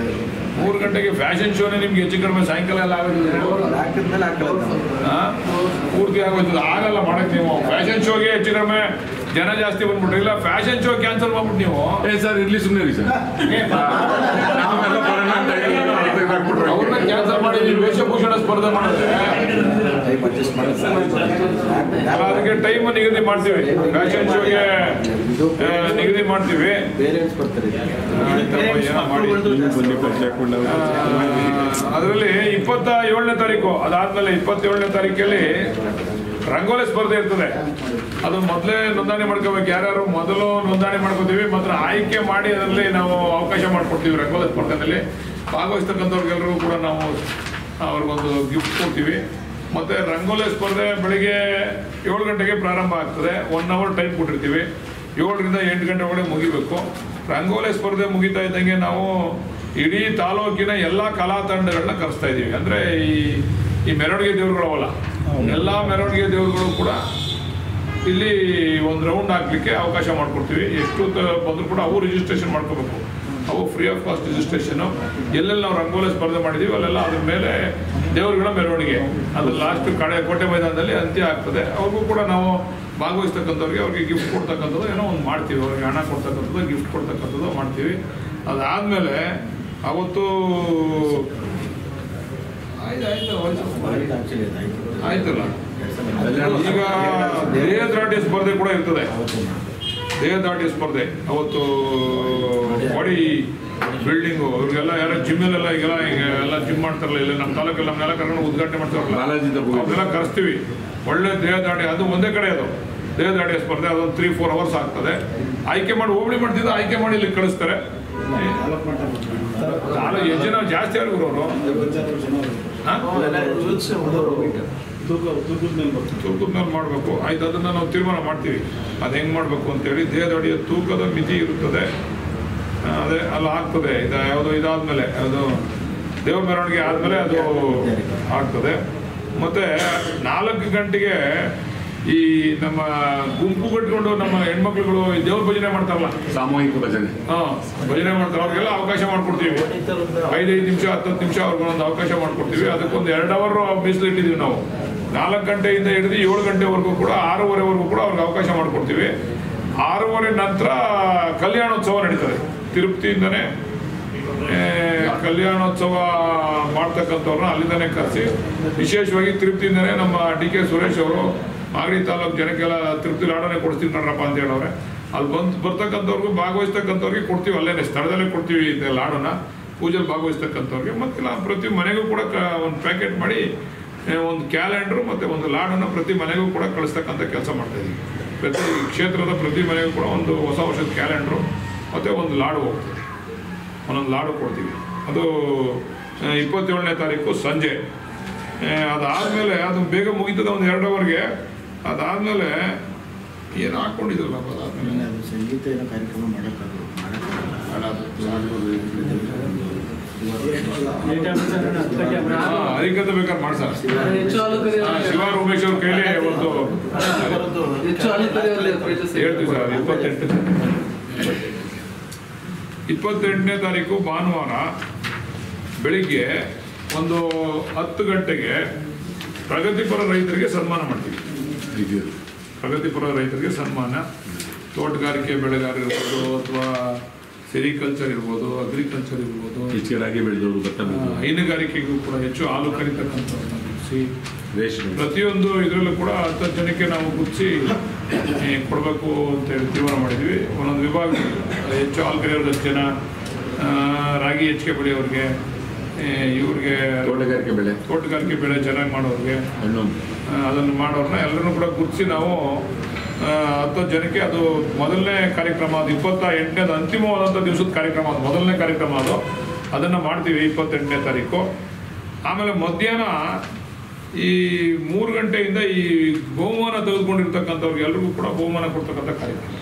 Speaker 3: 3 ಗಂಟೆಗೆ ಫ್ಯಾಷನ್ ಶೋನೇ ನಿಮ್ಗೆ ಹೆಚ್ಚು ಕಡಿಮೆ ಸಾಯಂಕಾಲ ಎಲ್ಲ ಪೂರ್ತಿ ಆಗೋಯ್ತದೆ. ಆಗಲ್ಲ ಮಾಡಕ್ಕೆ ನೀವು. ಫ್ಯಾಷನ್ ಶೋಗೆ ಹೆಚ್ಚು ಕಡಿಮೆ ಜನ ಜಾಸ್ತಿ ಬಂದ್ಬಿಟ್ರೆ, ಇಲ್ಲ ಫ್ಯಾಷನ್ ಶೋ ಕ್ಯಾನ್ಸಲ್ ಮಾಡ್ಬಿಟ್ಟು ನೀವು
Speaker 4: ಸರ್ ಇರ್ಲಿ ಸುಮ್ಮನೆ ರೀ ಸರ್,
Speaker 3: ಅವ್ರನ್ನ ಕ್ಯಾನ್ಸಲ್ ಮಾಡಿ ನೀವು ವೇಷಭೂಷಣ ಸ್ಪರ್ಧೆ ಮಾಡಿದ್ರೆ ಅದಕ್ಕೆ ಟೈಮ್ ನಿಗದಿ ಮಾಡ್ತೀವಿ. ಫ್ಯಾಷನ್ ಶೋಗೆ ನಿಗದಿ ಮಾಡ್ತೀವಿ. ಅದರಲ್ಲಿ 27ನೇ ತಾರೀಕು, ಅದಾದ್ಮೇಲೆ 27ನೇ ತಾರೀಕಲ್ಲಿ ರಂಗೋಲಿ ಸ್ಪರ್ಧೆ ಇರ್ತದೆ. ಅದು ಮೊದಲೇ ನೋಂದಣಿ ಮಾಡ್ಕೋಬೇಕು. ಯಾರ್ಯಾರು ಮೊದಲು ನೋಂದಣಿ ಮಾಡ್ಕೋತೀವಿ, ಮಾತ್ರ ಆಯ್ಕೆ ಮಾಡಿ ಅದರಲ್ಲಿ ನಾವು ಅವಕಾಶ ಮಾಡಿಕೊಡ್ತೀವಿ. ರಂಗೋಲಿ ಸ್ಪರ್ಧೆಯಲ್ಲಿ ಭಾಗವಹಿಸ್ತಕ್ಕಂಥವ್ರಿಗೆಲ್ಲರಿಗೂ ಕೂಡ ನಾವು ಅವ್ರಿಗೊಂದು ಗಿಫ್ಟ್ ಕೊಡ್ತೀವಿ. ಮತ್ತು ರಂಗೋಲಿ ಸ್ಪರ್ಧೆ ಬೆಳಿಗ್ಗೆ 7 ಗಂಟೆಗೆ ಪ್ರಾರಂಭ ಆಗ್ತದೆ. 1 ಅವರ್ ಟೈಮ್ ಕೊಟ್ಟಿರ್ತೀವಿ. 7ರಿಂದ 8 ಗಂಟೆ ಒಳಗೆ ಮುಗಿಬೇಕು. ರಂಗೋಲಿ ಸ್ಪರ್ಧೆ ಮುಗಿತಾ ಇದ್ದಂಗೆ ನಾವು ಇಡೀ ತಾಲೂಕಿನ ಎಲ್ಲ ಕಲಾ ತಂಡಗಳನ್ನ ಕರೆಸ್ತಾ ಇದ್ದೀವಿ. ಅಂದರೆ ಈ ಮೆರವಣಿಗೆ ದೇವ್ರುಗಳವಲ್ಲ, ಎಲ್ಲ ಮೆರವಣಿಗೆ ದೇವ್ರುಗಳು ಕೂಡ ಇಲ್ಲಿ ಒಂದು ರೌಂಡ್ ಹಾಕ್ಲಿಕ್ಕೆ ಅವಕಾಶ ಮಾಡಿಕೊಡ್ತೀವಿ. ಎಷ್ಟು ಬಂದರೂ ಕೂಡ ಅವು ರಿಜಿಸ್ಟ್ರೇಷನ್ ಮಾಡ್ಕೋಬೇಕು. ಅವು ಫ್ರೀ ಆಫ್ ಕಾಸ್ಟ್ ರಿಜಿಸ್ಟ್ರೇಷನು. ಎಲ್ಲೆಲ್ಲಿ ನಾವು ರಂಗೋಲಿ ಸ್ಪರ್ಧೆ ಮಾಡಿದ್ದೀವಿ ಅಲ್ಲೆಲ್ಲ ಅದ್ರ ಮೇಲೆ ದೇವರುಗಳ ಮೆರವಣಿಗೆ, ಅದು ಲಾಸ್ಟ್ ಕೋಟೆ ಮೈದಾನದಲ್ಲಿ ಅಂತ್ಯ ಆಗ್ತದೆ. ಅವ್ರಿಗೂ ಕೂಡ ನಾವು ಭಾಗವಹಿಸ್ತಕ್ಕಂಥವ್ರಿಗೆ ಅವ್ರಿಗೆ ಗಿಫ್ಟ್ ಕೊಡ್ತಕ್ಕಂಥದ್ದು ಏನೋ ಒಂದು ಮಾಡ್ತೀವಿ. ಅವ್ರಿಗೆ ಹಣ ಕೊಡ್ತಕ್ಕಂಥದ್ದು, ಗಿಫ್ಟ್ ಕೊಡ್ತಕ್ಕಂಥದ್ದು ಮಾಡ್ತೀವಿ. ಅದಾದಮೇಲೆ ಅವತ್ತು ಆಯ್ತಲ್ಲ, ಈಗ ದೇಹದಾಟಿ ಸ್ಪರ್ಧೆ ಕೂಡ ಇರ್ತದೆ. ದೇಹದಾಟಿ ಸ್ಪರ್ಧೆ ಅವತ್ತು ಬಾಡಿ ಬಿಲ್ಡಿಂಗು ಇವ್ರಿಗೆಲ್ಲ ಯಾರೋ ಜಿಮ್ಮಲ್ಲೆಲ್ಲ ಈಗೆಲ್ಲ ಜಿಮ್ ಮಾಡ್ತಾರಲ್ಲ, ಇಲ್ಲ ನಮ್ಮ ತಾಲೂಕಲ್ಲಿ ನಮ್ಮನ್ನೆಲ್ಲ ಕರ್ಕೊಂಡು ಉದ್ಘಾಟನೆ ಮಾಡ್ತಾರಲ್ಲ, ಅವ್ರನ್ನೆಲ್ಲ ಕರೆಸ್ತೀವಿ. ಒಳ್ಳೆ ದೇಹದಾಟಿ, ಅದು ಒಂದೇ ಕಡೆ ಅದು ದೇಹದಾಟಿ ಸ್ಪರ್ಧೆ. ಅದೊಂದು 3-4 ಅವರ್ಸ್ ಆಗ್ತದೆ. ಆಯ್ಕೆ ಮಾಡಿ ಹೋಬಳಿ ಮಾಡ್ತಿದ್ದು ಆಯ್ಕೆ ಮಾಡಿ ಇಲ್ಲಿ ಕಳಿಸ್ತಾರೆ. ಎಷ್ಟು ಜನ ಜಾಸ್ತಿ ಅವ್ರಿಗೆ ಅವರು ತೂಕದ ಮೇಲೆ ಮಾಡಬೇಕು. ಆಯ್ತು, ಅದನ್ನು ನಾವು ತೀರ್ಮಾನ ಮಾಡ್ತೀವಿ ಅದು ಹೆಂಗೆ ಮಾಡಬೇಕು ಅಂತೇಳಿ. ದೇಹದಾಡಿಯ ತೂಕದ ಮಿತಿ ಇರುತ್ತದೆ, ಅದೇ ಅಲ್ಲ ಆಗ್ತದೆ. ಯಾವುದೋ ಇದಾದ್ಮೇಲೆ ಅದು ದೇವ್ರ ಮೆರವಣಿಗೆ ಆದಮೇಲೆ ಅದು ಆಗ್ತದೆ. ಮತ್ತು 4 ಗಂಟೆಗೆ ಈ ನಮ್ಮ ಗುಂಪು ಕಟ್ಕೊಂಡು ನಮ್ಮ ಹೆಣ್ಮಕ್ಳುಗಳು ದೇವ್ರ ಭಜನೆ ಮಾಡ್ತಾರಲ್ಲ,
Speaker 4: ಸಾಮೂಹಿಕ ಭಜನೆ,
Speaker 3: ಭಜನೆ ಮಾಡ್ತಾರೆ. ಅವ್ರಿಗೆಲ್ಲ ಅವಕಾಶ ಮಾಡ್ಕೊಡ್ತೀವಿ. 5-5 ನಿಮಿಷ 10 ನಿಮಿಷ ಅವ್ರಿಗೊಂದು ಅವಕಾಶ ಮಾಡ್ಕೊಡ್ತೀವಿ. ಅದಕ್ಕೊಂದು 2 ಅವರ್ ಮೀಸಲಿಟ್ಟಿದ್ದೀವಿ ನಾವು. 4 ಗಂಟೆಯಿಂದ ಹಿಡಿದು 7 ಗಂಟೆವರೆಗೂ ಕೂಡ 6:30ವರೆಗೂ ಕೂಡ ಅವ್ರಿಗೆ ಅವಕಾಶ ಮಾಡಿಕೊಡ್ತೀವಿ. 6:30 ನಂತರ ಕಲ್ಯಾಣೋತ್ಸವ ನಡೀತದೆ. ತಿರುಪತಿಯಿಂದನೇ ಕಲ್ಯಾಣೋತ್ಸವ ಮಾಡ್ತಕ್ಕಂಥವ್ರನ್ನ ಅಲ್ಲಿಂದನೇ ಕರೆಸಿ, ವಿಶೇಷವಾಗಿ ತಿರುಪತಿಯಿಂದನೇ ನಮ್ಮ ಡಿ ಕೆ ಸುರೇಶ್ ಅವರು ಮಾಗಡಿ ತಾಲೂಕು ಜನಕ್ಕೆಲ್ಲ ತಿರುಪತಿ ಲಾಡನೆ ಕೊಡ್ತೀವಿ ನೋಡ್ರಪ್ಪ ಅಂತ ಹೇಳವ್ರೆ. ಅಲ್ಲಿ ಬರ್ತಕ್ಕಂಥವ್ರಿಗೂ ಭಾಗವಹಿಸ್ತಕ್ಕಂಥವ್ರಿಗೆ ಕೊಡ್ತೀವಿ, ಅಲ್ಲೇ ಸ್ಥಳದಲ್ಲೇ ಕೊಡ್ತೀವಿ ಲಾಡನ್ನ ಪೂಜೆಯಲ್ಲಿ ಭಾಗವಹಿಸ್ತಕ್ಕಂಥವ್ರಿಗೆ. ಮತ್ತು ಪ್ರತಿ ಮನೆಗೂ ಕೂಡ ಒಂದು ಪ್ಯಾಕೆಟ್ ಮಾಡಿ ಒಂದು ಕ್ಯಾಲೆಂಡ್ರು ಮತ್ತು ಒಂದು ಲಾಡನ್ನು ಪ್ರತಿ ಮನೆಗೂ ಕೂಡ ಕಳಿಸ್ತಕ್ಕಂಥ ಕೆಲಸ ಮಾಡ್ತಾಯಿದ್ದೀವಿ. ಪ್ರತಿ ಕ್ಷೇತ್ರದ ಪ್ರತಿ ಮನೆಗೂ ಕೂಡ ಒಂದು ಹೊಸ ವರ್ಷದ ಕ್ಯಾಲೆಂಡ್ರು ಮತ್ತು ಒಂದು ಲಾಡು ಹೋಗ್ತದೆ. ಒಂದೊಂದು ಲಾಡು ಕೊಡ್ತೀವಿ. ಅದು 27ನೇ ತಾರೀಕು ಸಂಜೆ. ಅದಾದಮೇಲೆ ಅದು ಬೇಗ ಮುಗಿತದೆ, ಒಂದು 2 ಅವರ್ಗೆ. ಅದಾದಮೇಲೆ ಏನು ಹಾಕ್ಕೊಂಡಿದ್ರಲ್ಲ, ಅದಾದಮೇಲೆ
Speaker 5: ಸಂಗೀತ ಏನೋ ಕಾರ್ಯಕ್ರಮ
Speaker 3: ಹರಿಕತೆ ಬೇಕಾದ್ರೆ ಮಾಡ್ತಾರೆ. ಶಿವ ಉಮೇಶ್ ಅವ್ರ ಕೈಲಿ ಒಂದು ಹೇಳ್ತೀವಿ ಸರ್. 28ನೇ ತಾರೀಕು ಭಾನುವಾರ ಬೆಳಿಗ್ಗೆ ಒಂದು 10 ಗಂಟೆಗೆ ಪ್ರಗತಿಪರ ರೈತರಿಗೆ ಸನ್ಮಾನ ಮಾಡ್ತೀವಿ. ಪ್ರಗತಿಪರ ರೈತರಿಗೆ ಸನ್ಮಾನ, ತೋಟಗಾರಿಕೆ ಬೆಳೆಗಾರ ಇರ್ಬೋದು, ಅಥವಾ ಸೆರಿಕಲ್ಚರ್ ಇರ್ಬೋದು, ಅಗ್ರಿಕಲ್ಚರ್ ಇರ್ಬೋದು,
Speaker 4: ಹೆಚ್ಚಿಗೆ ಬೆಳೆದವರು,
Speaker 3: ಹೈನುಗಾರಿಕೆಗೂ ಕೂಡ ಹೆಚ್ಚು ಹಾಲು ಕರಿತಕ್ಕಂಥವ್ರನ್ನ ಗುರುತಿಸಿ, ಪ್ರತಿಯೊಂದು ಇದರಲ್ಲೂ ಕೂಡ 10 ಜನಕ್ಕೆ ನಾವು ಗುರುತಿಸಿ ಕೊಡಬೇಕು ಅಂತೇಳಿ ತೀರ್ಮಾನ ಮಾಡಿದ್ವಿ. ಒಂದೊಂದು ವಿಭಾಗ ಹೆಚ್ಚು ಹಾಲು ಕರಿಯೋರು 10 ಜನ, ರಾಗಿ ಹೆಚ್ಚಿಗೆ ಬೆಳೆಯೋರಿಗೆ, ಇವ್ರಿಗೆ ತೋಟಗಾರಿಕೆ ಬೆಳೆ ಚೆನ್ನಾಗಿ ಮಾಡೋರಿಗೆ, ಅದನ್ನು ಮಾಡೋರನ್ನ ಎಲ್ಲರನ್ನೂ ಕೂಡ ಗುರುತಿಸಿ ನಾವು 10 ಜನಕ್ಕೆ, ಅದು ಮೊದಲನೇ ಕಾರ್ಯಕ್ರಮ, ಅದು 28ನೇದು ಅಂತಿಮವಾದಂಥ ದಿವಸದ ಕಾರ್ಯಕ್ರಮ, ಅದು ಮೊದಲನೇ ಕಾರ್ಯಕ್ರಮ. ಅದನ್ನು ಮಾಡ್ತೀವಿ 28ನೇ ತಾರೀಕು. ಆಮೇಲೆ ಮಧ್ಯಾಹ್ನ ಈ 3 ಗಂಟೆಯಿಂದ ಈ ಬಹುಮಾನ ತೆಗೆದುಕೊಂಡಿರ್ತಕ್ಕಂಥವ್ರಿಗೆ ಎಲ್ರಿಗೂ ಕೂಡ ಬಹುಮಾನ ಕೊಡ್ತಕ್ಕಂಥ ಕಾರ್ಯಕ್ರಮ.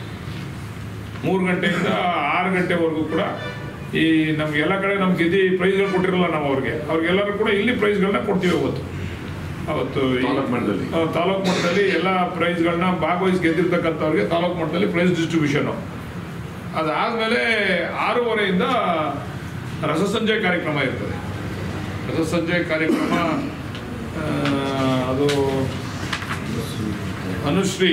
Speaker 3: 3 ಗಂಟೆಯಿಂದ 6 ಗಂಟೆವರೆಗೂ ಕೂಡ ಈ ನಮ್ಗೆ ಎಲ್ಲ ಕಡೆ ನಮ್ಗೆ ಗೆದ್ದು ಪ್ರೈಸ್ಗಳು ಕೊಟ್ಟಿರಲ್ಲ ನಾವು ಅವ್ರಿಗೆಲ್ಲರೂ ಕೂಡ ಇಲ್ಲಿ ಪ್ರೈಸ್ಗಳನ್ನ ಕೊಡ್ತೀವಿ. ಅವತ್ತು ತಾಲೂಕು ಮಟ್ಟದಲ್ಲಿ ಎಲ್ಲ ಪ್ರೈಸ್ಗಳನ್ನ ಭಾಗವಹಿಸಿ ಗೆದ್ದಿರ್ತಕ್ಕಂಥವ್ರಿಗೆ ತಾಲೂಕು ಮಟ್ಟದಲ್ಲಿ ಪ್ರೈಸ್ ಡಿಸ್ಟ್ರಿಬ್ಯೂಷನು. ಅದಾದಮೇಲೆ 6:30ಯಿಂದ ರಸಸಂಜೆ ಕಾರ್ಯಕ್ರಮ ಇರ್ತದೆ. ರಸಸಂಜೆ ಕಾರ್ಯಕ್ರಮ ಅದು ಅನುಶ್ರೀ,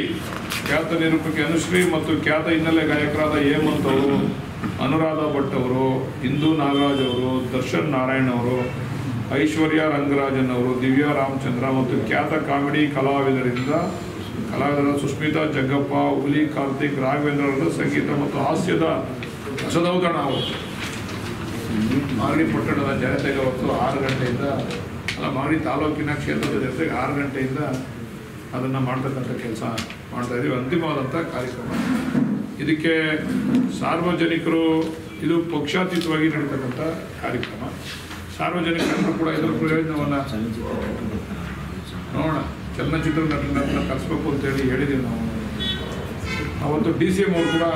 Speaker 3: ಖ್ಯಾತ ನಿರೂಪಕಿ ಅನುಶ್ರೀ ಮತ್ತು ಖ್ಯಾತ ಹಿನ್ನೆಲೆ ಗಾಯಕರಾದ ಹೇಮಂತ್ ಅವರು, ಅನುರಾಧ ಭಟ್ ಅವರು, ಇಂದು ನಾಗರಾಜ್ ಅವರು, ದರ್ಶನ್ ನಾರಾಯಣ್ ಅವರು, ಐಶ್ವರ್ಯ ರಂಗರಾಜನ್ ಅವರು, ದಿವ್ಯಾ ರಾಮಚಂದ್ರ ಮತ್ತು ಖ್ಯಾತ ಕಾಮಿಡಿ ಕಲಾವಿದರಾದ ಸುಸ್ಮಿತಾ ಜಗ್ಗಪ್ಪ, ಹುಲಿ ಕಾರ್ತಿಕ್, ರಾಘವೇಂದ್ರ ಸಂಗೀತ ಮತ್ತು ಹಾಸ್ಯದ ರಸದೌತಣ ಅವತ್ತು ಮಾಗಡಿ ಪಟ್ಟಣದ ಜನತೆಗೆ ಅವತ್ತು 6 ಗಂಟೆಯಿಂದ, ಮಾಗಡಿ ತಾಲೂಕಿನ ಕ್ಷೇತ್ರದ ಜನತೆಗೆ 6 ಗಂಟೆಯಿಂದ ಅದನ್ನು ಮಾಡ್ತಕ್ಕಂಥ ಕೆಲಸ ಮಾಡ್ತಾಯಿದ್ದೀವಿ. ಅಂತಿಮವಾದಂಥ ಕಾರ್ಯಕ್ರಮ. ಇದಕ್ಕೆ ಸಾರ್ವಜನಿಕರು, ಇದು ಪಕ್ಷಾತೀತವಾಗಿ ನಡೀತಕ್ಕಂಥ ಕಾರ್ಯಕ್ರಮ. ಸಾರ್ವಜನಿಕರು ಕೂಡ ಇದರ ಪ್ರಯೋಜನವನ್ನು ನೋಡೋಣ, ಚಲನಚಿತ್ರ ನಟರನ್ನ ಕರೆಸ್ಬೇಕು ಅಂತೇಳಿ ಹೇಳಿದ್ದೀವಿ ನಾವು. ಅವತ್ತು DCM ಅವರು ಕೂಡ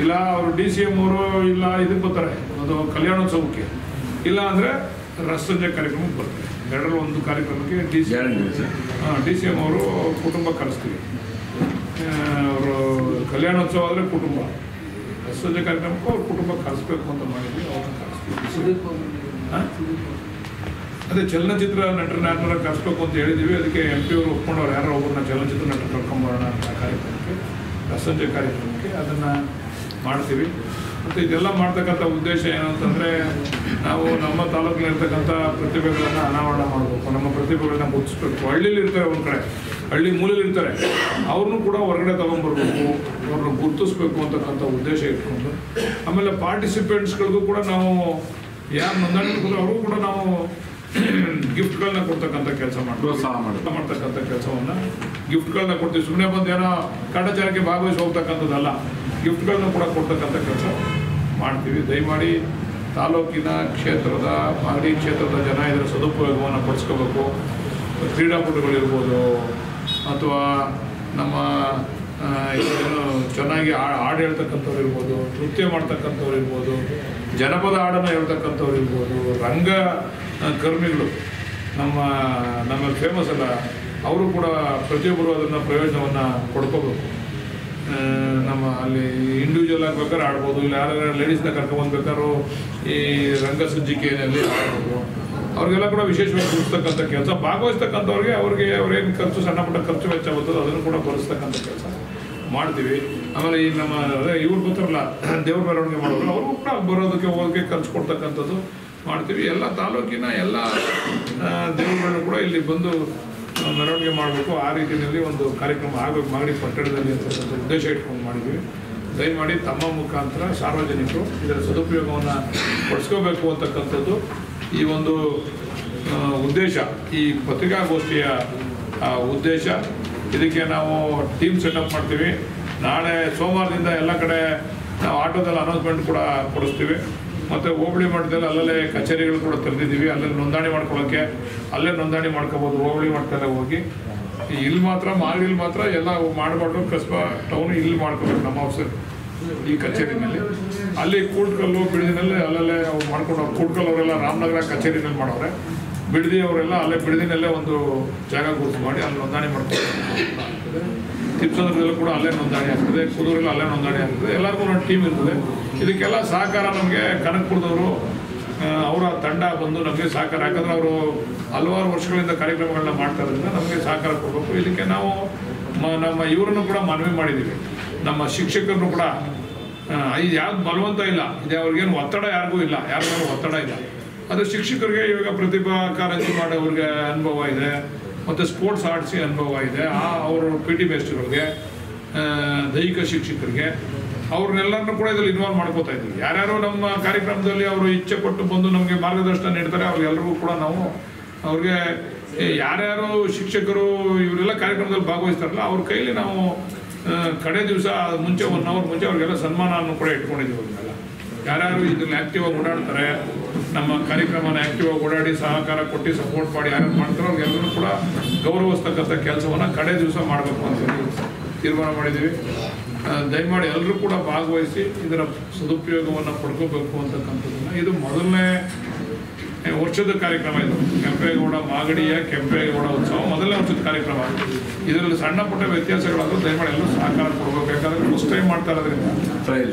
Speaker 3: ಇಲ್ಲ, ಅವರು DCM ಅವರು ಇಲ್ಲ ಇದಕ್ಕೆ ಬರ್ತಾರೆ, ಅದು ಕಲ್ಯಾಣೋತ್ಸವಕ್ಕೆ, ಇಲ್ಲ ಅಂದರೆ ರಸಸಂಜೆ ಕಾರ್ಯಕ್ರಮಕ್ಕೆ ಬರ್ತಾರೆ. ಎರಡರಲ್ಲಿ ಒಂದು ಕಾರ್ಯಕ್ರಮಕ್ಕೆ DCM ಅವರು ಕುಟುಂಬ ಕರೆಸ್ತೀವಿ. ಅವರು ಕಲ್ಯಾಣೋತ್ಸವ ಆದರೆ ಕುಟುಂಬ, ರಸಸಂಜೆ ಕಾರ್ಯಕ್ರಮಕ್ಕೂ ಅವ್ರ ಕುಟುಂಬ ಕರೆಸ್ಬೇಕು ಅಂತ ಮಾಡಿದ್ವಿ. ಅವ್ರನ್ನ ಕರೆಸ್ತೀವಿ. ಅದೇ ಚಲನಚಿತ್ರ ನಟರನ್ನ ಕರೆಸ್ಬೇಕು ಅಂತ ಹೇಳಿದ್ದೀವಿ. ಅದಕ್ಕೆ MP ಅವರು ಒಪ್ಕೊಂಡವ್ರು, ಯಾರೋ ಒಬ್ಬರನ್ನ ಚಲನಚಿತ್ರ ನಟರು ಕರ್ಕೊಂಬರೋಣ ಅಂತ ಕಾರ್ಯಕ್ರಮಕ್ಕೆ, ರಸಸಂಜೆ ಕಾರ್ಯಕ್ರಮಕ್ಕೆ. ಅದನ್ನು ಮಾಡ್ತೀವಿ. ಮತ್ತು ಇದೆಲ್ಲ ಮಾಡ್ತಕ್ಕಂಥ ಉದ್ದೇಶ ಏನು ಅಂತಂದರೆ, ನಾವು ನಮ್ಮ ತಾಲೂಕಿನಲ್ಲಿರ್ತಕ್ಕಂಥ ಪ್ರತಿಭೆಗಳನ್ನು ಅನಾವರಣ ಮಾಡಬೇಕು, ನಮ್ಮ ಪ್ರತಿಭೆಗಳನ್ನ ಗುರುತಿಸ್ಬೇಕು. ಹಳ್ಳಿಲಿ ಇರ್ತಾರೆ, ಒಂದು ಕಡೆ ಹಳ್ಳಿ ಮೂಲೆಯಲ್ಲಿ ಇರ್ತಾರೆ, ಅವ್ರನ್ನೂ ಕೂಡ ಹೊರಗಡೆ ತೊಗೊಂಬರ್ಬೇಕು, ಅವ್ರನ್ನ ಗುರುತಿಸ್ಬೇಕು ಅಂತಕ್ಕಂಥ ಉದ್ದೇಶ ಇಟ್ಕೊಂಡು, ಆಮೇಲೆ ಪಾರ್ಟಿಸಿಪೆಂಟ್ಸ್ಗಳಿಗೂ ಕೂಡ ನಾವು ಯಾರು ನೋಂದಣಿ ಅವ್ರಿಗೂ ಕೂಡ ನಾವು ಗಿಫ್ಟ್ಗಳನ್ನ ಕೊಡ್ತಕ್ಕಂಥ ಕೆಲಸ ಮಾಡ್ತಕ್ಕಂಥ ಕೆಲಸವನ್ನು ಗಿಫ್ಟ್ಗಳನ್ನ ಕೊಡ್ತೀವಿ. ಸುಮ್ಮನೆ ಬಂದು ಏನೋ ಕಾಟಾಚಾರಕ್ಕೆ ಭಾಗವಹಿಸಿ ಹೋಗ್ತಕ್ಕಂಥದ್ದಲ್ಲ, ಗಿಫ್ಟ್ಗಳನ್ನ ಕೂಡ ಕೊಡ್ತಕ್ಕಂಥ ಕೆಲಸ ಮಾಡ್ತೀವಿ. ದಯಮಾಡಿ ತಾಲೂಕಿನ ಕ್ಷೇತ್ರದ ಮಾಗಡಿ ಕ್ಷೇತ್ರದ ಜನ ಇದರ ಸದುಪಯೋಗವನ್ನು ಪಡಿಸ್ಕೋಬೇಕು. ಕ್ರೀಡಾಪಟುಗಳಿರ್ಬೋದು, ಅಥವಾ ನಮ್ಮ ಏನು ಚೆನ್ನಾಗಿ ಹಾಡು ಹೇಳ್ತಕ್ಕಂಥವ್ರು ಇರ್ಬೋದು, ನೃತ್ಯ ಮಾಡ್ತಕ್ಕಂಥವ್ರು ಇರ್ಬೋದು, ಜನಪದ ಹಾಡನ್ನು ಹೇಳ್ತಕ್ಕಂಥವ್ರು ಇರ್ಬೋದು, ರಂಗ ಕರ್ಮಿಗಳು ನಮ್ಮ ಫೇಮಸ್ ಅಲ್ಲ, ಅವರು ಕೂಡ ಪ್ರತಿಯೊಬ್ಬರು ಅದನ್ನು ಪ್ರಯೋಜನವನ್ನು ಪಡ್ಕೋಬೇಕು. ನಮ್ಮ ಅಲ್ಲಿ ಇಂಡಿವಿಜುವಲ್ ಆಗ್ಬೇಕಾದ್ರೆ ಆಡ್ಬೋದು, ಇಲ್ಲ ಯಾರು ಲೇಡೀಸ್ನ ಕರ್ಕೊಂಡ್ಬೇಕಾದ್ರು ಈ ರಂಗ ಸಜ್ಜಿಕೆಯಲ್ಲಿ ಆಡ್ಬೋದು. ಅವ್ರಿಗೆಲ್ಲ ಕೂಡ ವಿಶೇಷವಾಗಿ ಗುರುಸ್ತಕ್ಕಂಥ ಕೆಲಸ, ಭಾಗವಹಿಸ್ತಕ್ಕಂಥವ್ರಿಗೆ ಅವ್ರೇನು ಖರ್ಚು ಸಣ್ಣ ಪುಟ್ಟ ಖರ್ಚು ವೆಚ್ಚ ಬರ್ತದೆ ಅದನ್ನು ಕೂಡ ಭರಿಸ್ತಕ್ಕಂಥ ಕೆಲಸ ಮಾಡ್ತೀವಿ. ಆಮೇಲೆ ಈ ನಮ್ಮ ಇವ್ರು ಬರ್ತಾರಲ್ಲ ದೇವ್ರ ಮೆರವಣಿಗೆ ಮಾಡೋರು, ಅವ್ರಿಗೂ ಕೂಡ ಬರೋದಕ್ಕೆ ಹೋಗೋದಕ್ಕೆ ಖರ್ಚು ಕೊಡ್ತಕ್ಕಂಥದ್ದು ಮಾಡ್ತೀವಿ. ಎಲ್ಲ ತಾಲೂಕಿನ ಎಲ್ಲ ದೇವರುಗಳನ್ನು ಕೂಡ ಇಲ್ಲಿ ಬಂದು ಮೆರವಣಿಗೆ ಮಾಡಬೇಕು. ಆ ರೀತಿಯಲ್ಲಿ ಒಂದು ಕಾರ್ಯಕ್ರಮ ಆಗಬೇಕು ಮಾಗಡಿ ಪಟ್ಟಣದಲ್ಲಿ ಅಂತಕ್ಕಂಥ ಉದ್ದೇಶ ಇಟ್ಕೊಂಡು ಮಾಡಿದ್ವಿ. ದಯಮಾಡಿ ತಮ್ಮ ಮುಖಾಂತರ ಸಾರ್ವಜನಿಕರು ಇದರ ಸದುಪಯೋಗವನ್ನು ಪಡಿಸ್ಕೋಬೇಕು ಅಂತಕ್ಕಂಥದ್ದು ಈ ಒಂದು ಉದ್ದೇಶ, ಈ ಪತ್ರಿಕಾಗೋಷ್ಠಿಯ ಉದ್ದೇಶ. ಇದಕ್ಕೆ ನಾವು ಟೀಮ್ ಸೆಟಪ್ ಮಾಡ್ತೀವಿ. ನಾಳೆ ಸೋಮವಾರದಿಂದ ಎಲ್ಲ ಕಡೆ ನಾವು ಆಟೋದಲ್ಲಿ ಅನೌನ್ಸ್ಮೆಂಟ್ ಕೂಡ ಕೊಡಿಸ್ತೀವಿ. ಮತ್ತು ಹೋಬಳಿ ಮಟ್ಟದಲ್ಲಿ ಅಲ್ಲಲ್ಲೇ ಕಚೇರಿಗಳು ಕೂಡ ತೆರೆದಿದ್ದೀವಿ. ಅಲ್ಲಲ್ಲಿ ನೋಂದಣಿ ಮಾಡ್ಕೊಳ್ಳೋಕ್ಕೆ ಅಲ್ಲೇ ನೋಂದಣಿ ಮಾಡ್ಕೋಬೋದು. ಹೋಬಳಿ ಮಟ್ಟದಲ್ಲೇ ಹೋಗಿ ಇಲ್ಲಿ ಮಾತ್ರ ಮಾಗಡಿಲಿ ಮಾತ್ರ ಎಲ್ಲ ಮಾಡಬಾರ್ದು, ಕಸ್ಬಾ ಟೌನ್ ಇಲ್ಲಿ ಮಾಡ್ಕೋಬೇಕು ನಮ್ಮ ಆಫೀಸರ್ ಈ ಕಚೇರಿನಲ್ಲಿ. ಅಲ್ಲಿ ಕೂಡ್ಕಲ್ಲು ಬಿಡದಿನಲ್ಲಿ ಅಲ್ಲಲ್ಲೇ ಅವ್ರು ಮಾಡ್ಕೊಂಡು, ಕೂಡ್ಕಲ್ ಅವರೆಲ್ಲ ರಾಮನಗರ ಕಚೇರಿನಲ್ಲಿ ಮಾಡೋರೆ, ಬಿಡದಿ ಅವರೆಲ್ಲ ಅಲ್ಲೇ ಬಿಡದಿನಲ್ಲೇ ಒಂದು ಜಾಗ ಗುರುತು ಮಾಡಿ ಅಲ್ಲಿ ನೋಂದಣಿ ಮಾಡ್ತಾರೆ. ತಿಪ್ಸಂದ್ರದಲ್ಲೂ ಕೂಡ ಅಲ್ಲೇ ನೋಂದಣಿ ಆಗ್ತದೆ, ಕುದೂರಲ್ಲಿ ಅಲ್ಲೇ ನೋಂದಣಿ ಆಗ್ತದೆ. ಎಲ್ಲರಿಗೂ ಒಂದು ಟೀಮ್ ಇರ್ತದೆ. ಇದಕ್ಕೆಲ್ಲ ಸಹಕಾರ ನಮಗೆ ಕನಕಪುರದವರು ಅವರ ತಂಡ ಬಂದು ನಮಗೆ ಸಹಕಾರ, ಯಾಕಂದರೆ ಅವರು ಹಲವಾರು ವರ್ಷಗಳಿಂದ ಕಾರ್ಯಕ್ರಮಗಳನ್ನ ಮಾಡ್ತಾ ಇರೋದ್ರಿಂದ ನಮಗೆ ಸಹಕಾರ ಕೊಡಬೇಕು. ಇದಕ್ಕೆ ನಾವು ನಮ್ಮ ಇವರನ್ನು ಕೂಡ ಮನವಿ ಮಾಡಿದ್ದೀವಿ. ನಮ್ಮ ಶಿಕ್ಷಕರನ್ನು ಕೂಡ ಇದು ಯಾವ್ದು ಬಲವಂತ ಇಲ್ಲ, ಇದು ಅವ್ರಿಗೇನು ಒತ್ತಡ ಯಾರಿಗೂ ಇಲ್ಲ, ಯಾರಿಗೂ ಒತ್ತಡ ಇಲ್ಲ. ಅದು ಶಿಕ್ಷಕರಿಗೆ ಇವಾಗ ಪ್ರತಿಭಾ ಕಾರಂಜಿ ಮಾಡೋವ್ರಿಗೆ ಅನುಭವ ಇದೆ, ಮತ್ತು ಸ್ಪೋರ್ಟ್ಸ್ ಆಡಿಸಿ ಅನುಭವ ಇದೆ. ಅವರು PT ಮೇಸ್ಟ್ರಿಗೆ, ದೈಹಿಕ ಶಿಕ್ಷಕರಿಗೆ, ಅವ್ರನ್ನೆಲ್ಲರನ್ನೂ ಕೂಡ ಇದರಲ್ಲಿ ಇನ್ವಾಲ್ವ್ ಮಾಡ್ಕೋತಾ ಇದ್ದೀವಿ. ಯಾರ್ಯಾರು ನಮ್ಮ ಕಾರ್ಯಕ್ರಮದಲ್ಲಿ ಅವರು ಇಚ್ಛೆ ಪಟ್ಟು ಬಂದು ನಮಗೆ ಮಾರ್ಗದರ್ಶನ ನೀಡ್ತಾರೆ, ಅವ್ರಿಗೆಲ್ಲರಿಗೂ ಕೂಡ ನಾವು ಅವ್ರಿಗೆ ಯಾರ್ಯಾರು ಶಿಕ್ಷಕರು ಇವರೆಲ್ಲ ಕಾರ್ಯಕ್ರಮದಲ್ಲಿ ಭಾಗವಹಿಸ್ತಾರಲ್ಲ ಅವ್ರ ಕೈಲಿ ನಾವು ಕಡೆ ದಿವಸ ಮುಂಚೆ 1 hour ಮುಂಚೆ ಅವ್ರಿಗೆಲ್ಲ ಸನ್ಮಾನವನ್ನು ಕೂಡ ಇಟ್ಕೊಂಡಿದ್ದೀವಿ. ಅವ್ರನ್ನೆಲ್ಲ ಯಾರ್ಯಾರು ಇದರಲ್ಲಿ ಆ್ಯಕ್ಟಿವ್ ಆಗಿ ಓಡಾಡ್ತಾರೆ, ನಮ್ಮ ಕಾರ್ಯಕ್ರಮನ ಆ್ಯಕ್ಟಿವ್ ಆಗಿ ಓಡಾಡಿ ಸಹಕಾರ ಕೊಟ್ಟು ಸಪೋರ್ಟ್ ಮಾಡಿ ಯಾರು ಮಾಡ್ತಾರೋ ಅವ್ರಿಗೆಲ್ಲರೂ ಕೂಡ ಗೌರವಿಸ್ತಕ್ಕಂಥ ಕೆಲಸವನ್ನು ಕಡೆ ದಿವಸ ಮಾಡಬೇಕು ಅಂತೇಳಿ ತೀರ್ಮಾನ ಮಾಡಿದ್ದೀವಿ. ದಯಮಾಡಿ ಎಲ್ಲರೂ ಕೂಡ ಭಾಗವಹಿಸಿ ಇದರ ಸದುಪಯೋಗವನ್ನು ಪಡ್ಕೋಬೇಕು ಅಂತಕ್ಕಂಥದ್ದನ್ನು. ಇದು ಮೊದಲನೇ ವರ್ಷದ ಕಾರ್ಯಕ್ರಮ. ಇದು ಕೆಂಪೇಗೌಡ ಮಾಗಡಿಯ ಕೆಂಪೇಗೌಡ ಉತ್ಸವ ಮೊದಲನೇ ವರ್ಷದ ಕಾರ್ಯಕ್ರಮ. ಇದರಲ್ಲಿ ಸಣ್ಣ ಪುಟ್ಟ ವ್ಯತ್ಯಾಸಗಳಾದರೂ ದಯಮಾಡಿ ಎಲ್ಲರೂ ಸಹಕಾರ ಕೊಡಬೇಕು. ಯಾಕಂದರೆ ಫಸ್ಟ್ ಟೈಮ್ ಮಾಡ್ತಾ ಇರೋದ್ರಿಂದ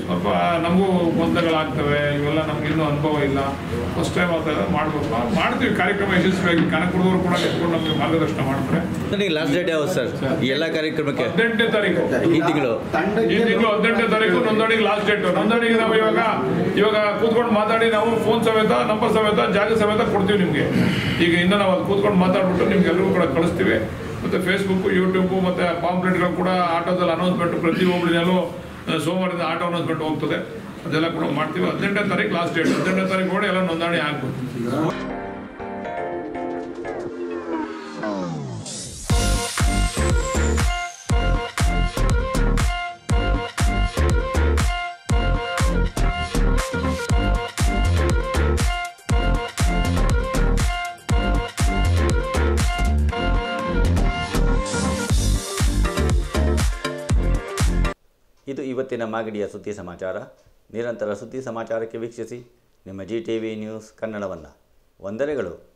Speaker 3: ಸ್ವಲ್ಪ ನಮಗೂ ಗೊಂದಲಗಳಾಗ್ತವೆ, ಇವೆಲ್ಲ ನಮ್ಗೆ ಇನ್ನೂ ಅನುಭವ ಇಲ್ಲ, ಫಸ್ಟ್ ಟೈಮ್ ಆಗ್ತಾ ಇದೆ, ಮಾಡಬೇಕು. ಮಾಡ್ತೀವಿ ಕಾರ್ಯಕ್ರಮ ಯಶಸ್ವಿಯಾಗಿ. ಕನಕಪುರದವರು ಕೂಡ ಎತ್ಕೊಂಡು ನಮಗೆ ಮಾರ್ಗದರ್ಶನ ಮಾಡ್ತಾರೆ.
Speaker 2: ಲಾಸ್ಟ್ ಡೇಟ್ ಯಾವುದು ಸರ್ ಈ ಎಲ್ಲ ಕಾರ್ಯಕ್ರಮಕ್ಕೆ?
Speaker 3: 18ನೇ ತಾರೀಕು
Speaker 2: ಈ ತಿಂಗಳು
Speaker 3: 18ನೇ ತಾರೀಕು ನೋಂದಣಿಗೆ ಲಾಸ್ಟ್ ಡೇಟ್. ನೋಂದಣಿಗೆ ನಾವು ಇವಾಗ ಕೂತ್ಕೊಂಡು ಮಾತಾಡಿ ನಾವು ಫೋನ್ ಸಮೇತ, ನಂಬರ್ ಸಮೇತ, ಜಾಗ ಸಮೇತ ಕೊಡ್ತೀವಿ ನಿಮಗೆ. ಈಗ ಇನ್ನು ನಾವು ಅದು ಕೂತ್ಕೊಂಡು ಮಾತಾಡ್ಬಿಟ್ಟು ನಿಮ್ಗೆ ಎಲ್ಲರಿಗೂ ಕೂಡ ಕಳಿಸ್ತೀವಿ. ಮತ್ತು ಫೇಸ್ಬುಕ್ಕು, ಯೂಟ್ಯೂಬು ಮತ್ತು ಪಾಂಪ್ಲೆಟ್ಗಳು ಕೂಡ ಆಟೋದಲ್ಲಿ ಅನೌನ್ಸ್ಮೆಂಟ್ ಪ್ರತಿ ಒಬ್ಬರಿನಲ್ಲೂ ಸೋಮವಾರದಿಂದ ಆಟೋ ಅನೌನ್ಸ್ಮೆಂಟ್ ಹೋಗ್ತದೆ, ಅದೆಲ್ಲ ಕೂಡ ಮಾಡ್ತೀವಿ. 18ನೇ ತಾರೀಕು ಲಾಸ್ಟ್ ಡೇಟ್. 18ನೇ ತಾರೀಕು ನೋಡಿ ಎಲ್ಲ ನೋಂದಣಿ ಆಗ್ಬೋದು.
Speaker 1: ಇದು ಇವತ್ತಿನ ಮಾಗಡಿಯ ಸುದ್ದಿ ಸಮಾಚಾರ. ನಿರಂತರ ಸುದ್ದಿ ಸಮಾಚಾರಕ್ಕೆ ವೀಕ್ಷಿಸಿ ನಿಮ್ಮ GTV ನ್ಯೂಸ್ ಕನ್ನಡವನ್ನು. ವಂದನೆಗಳು.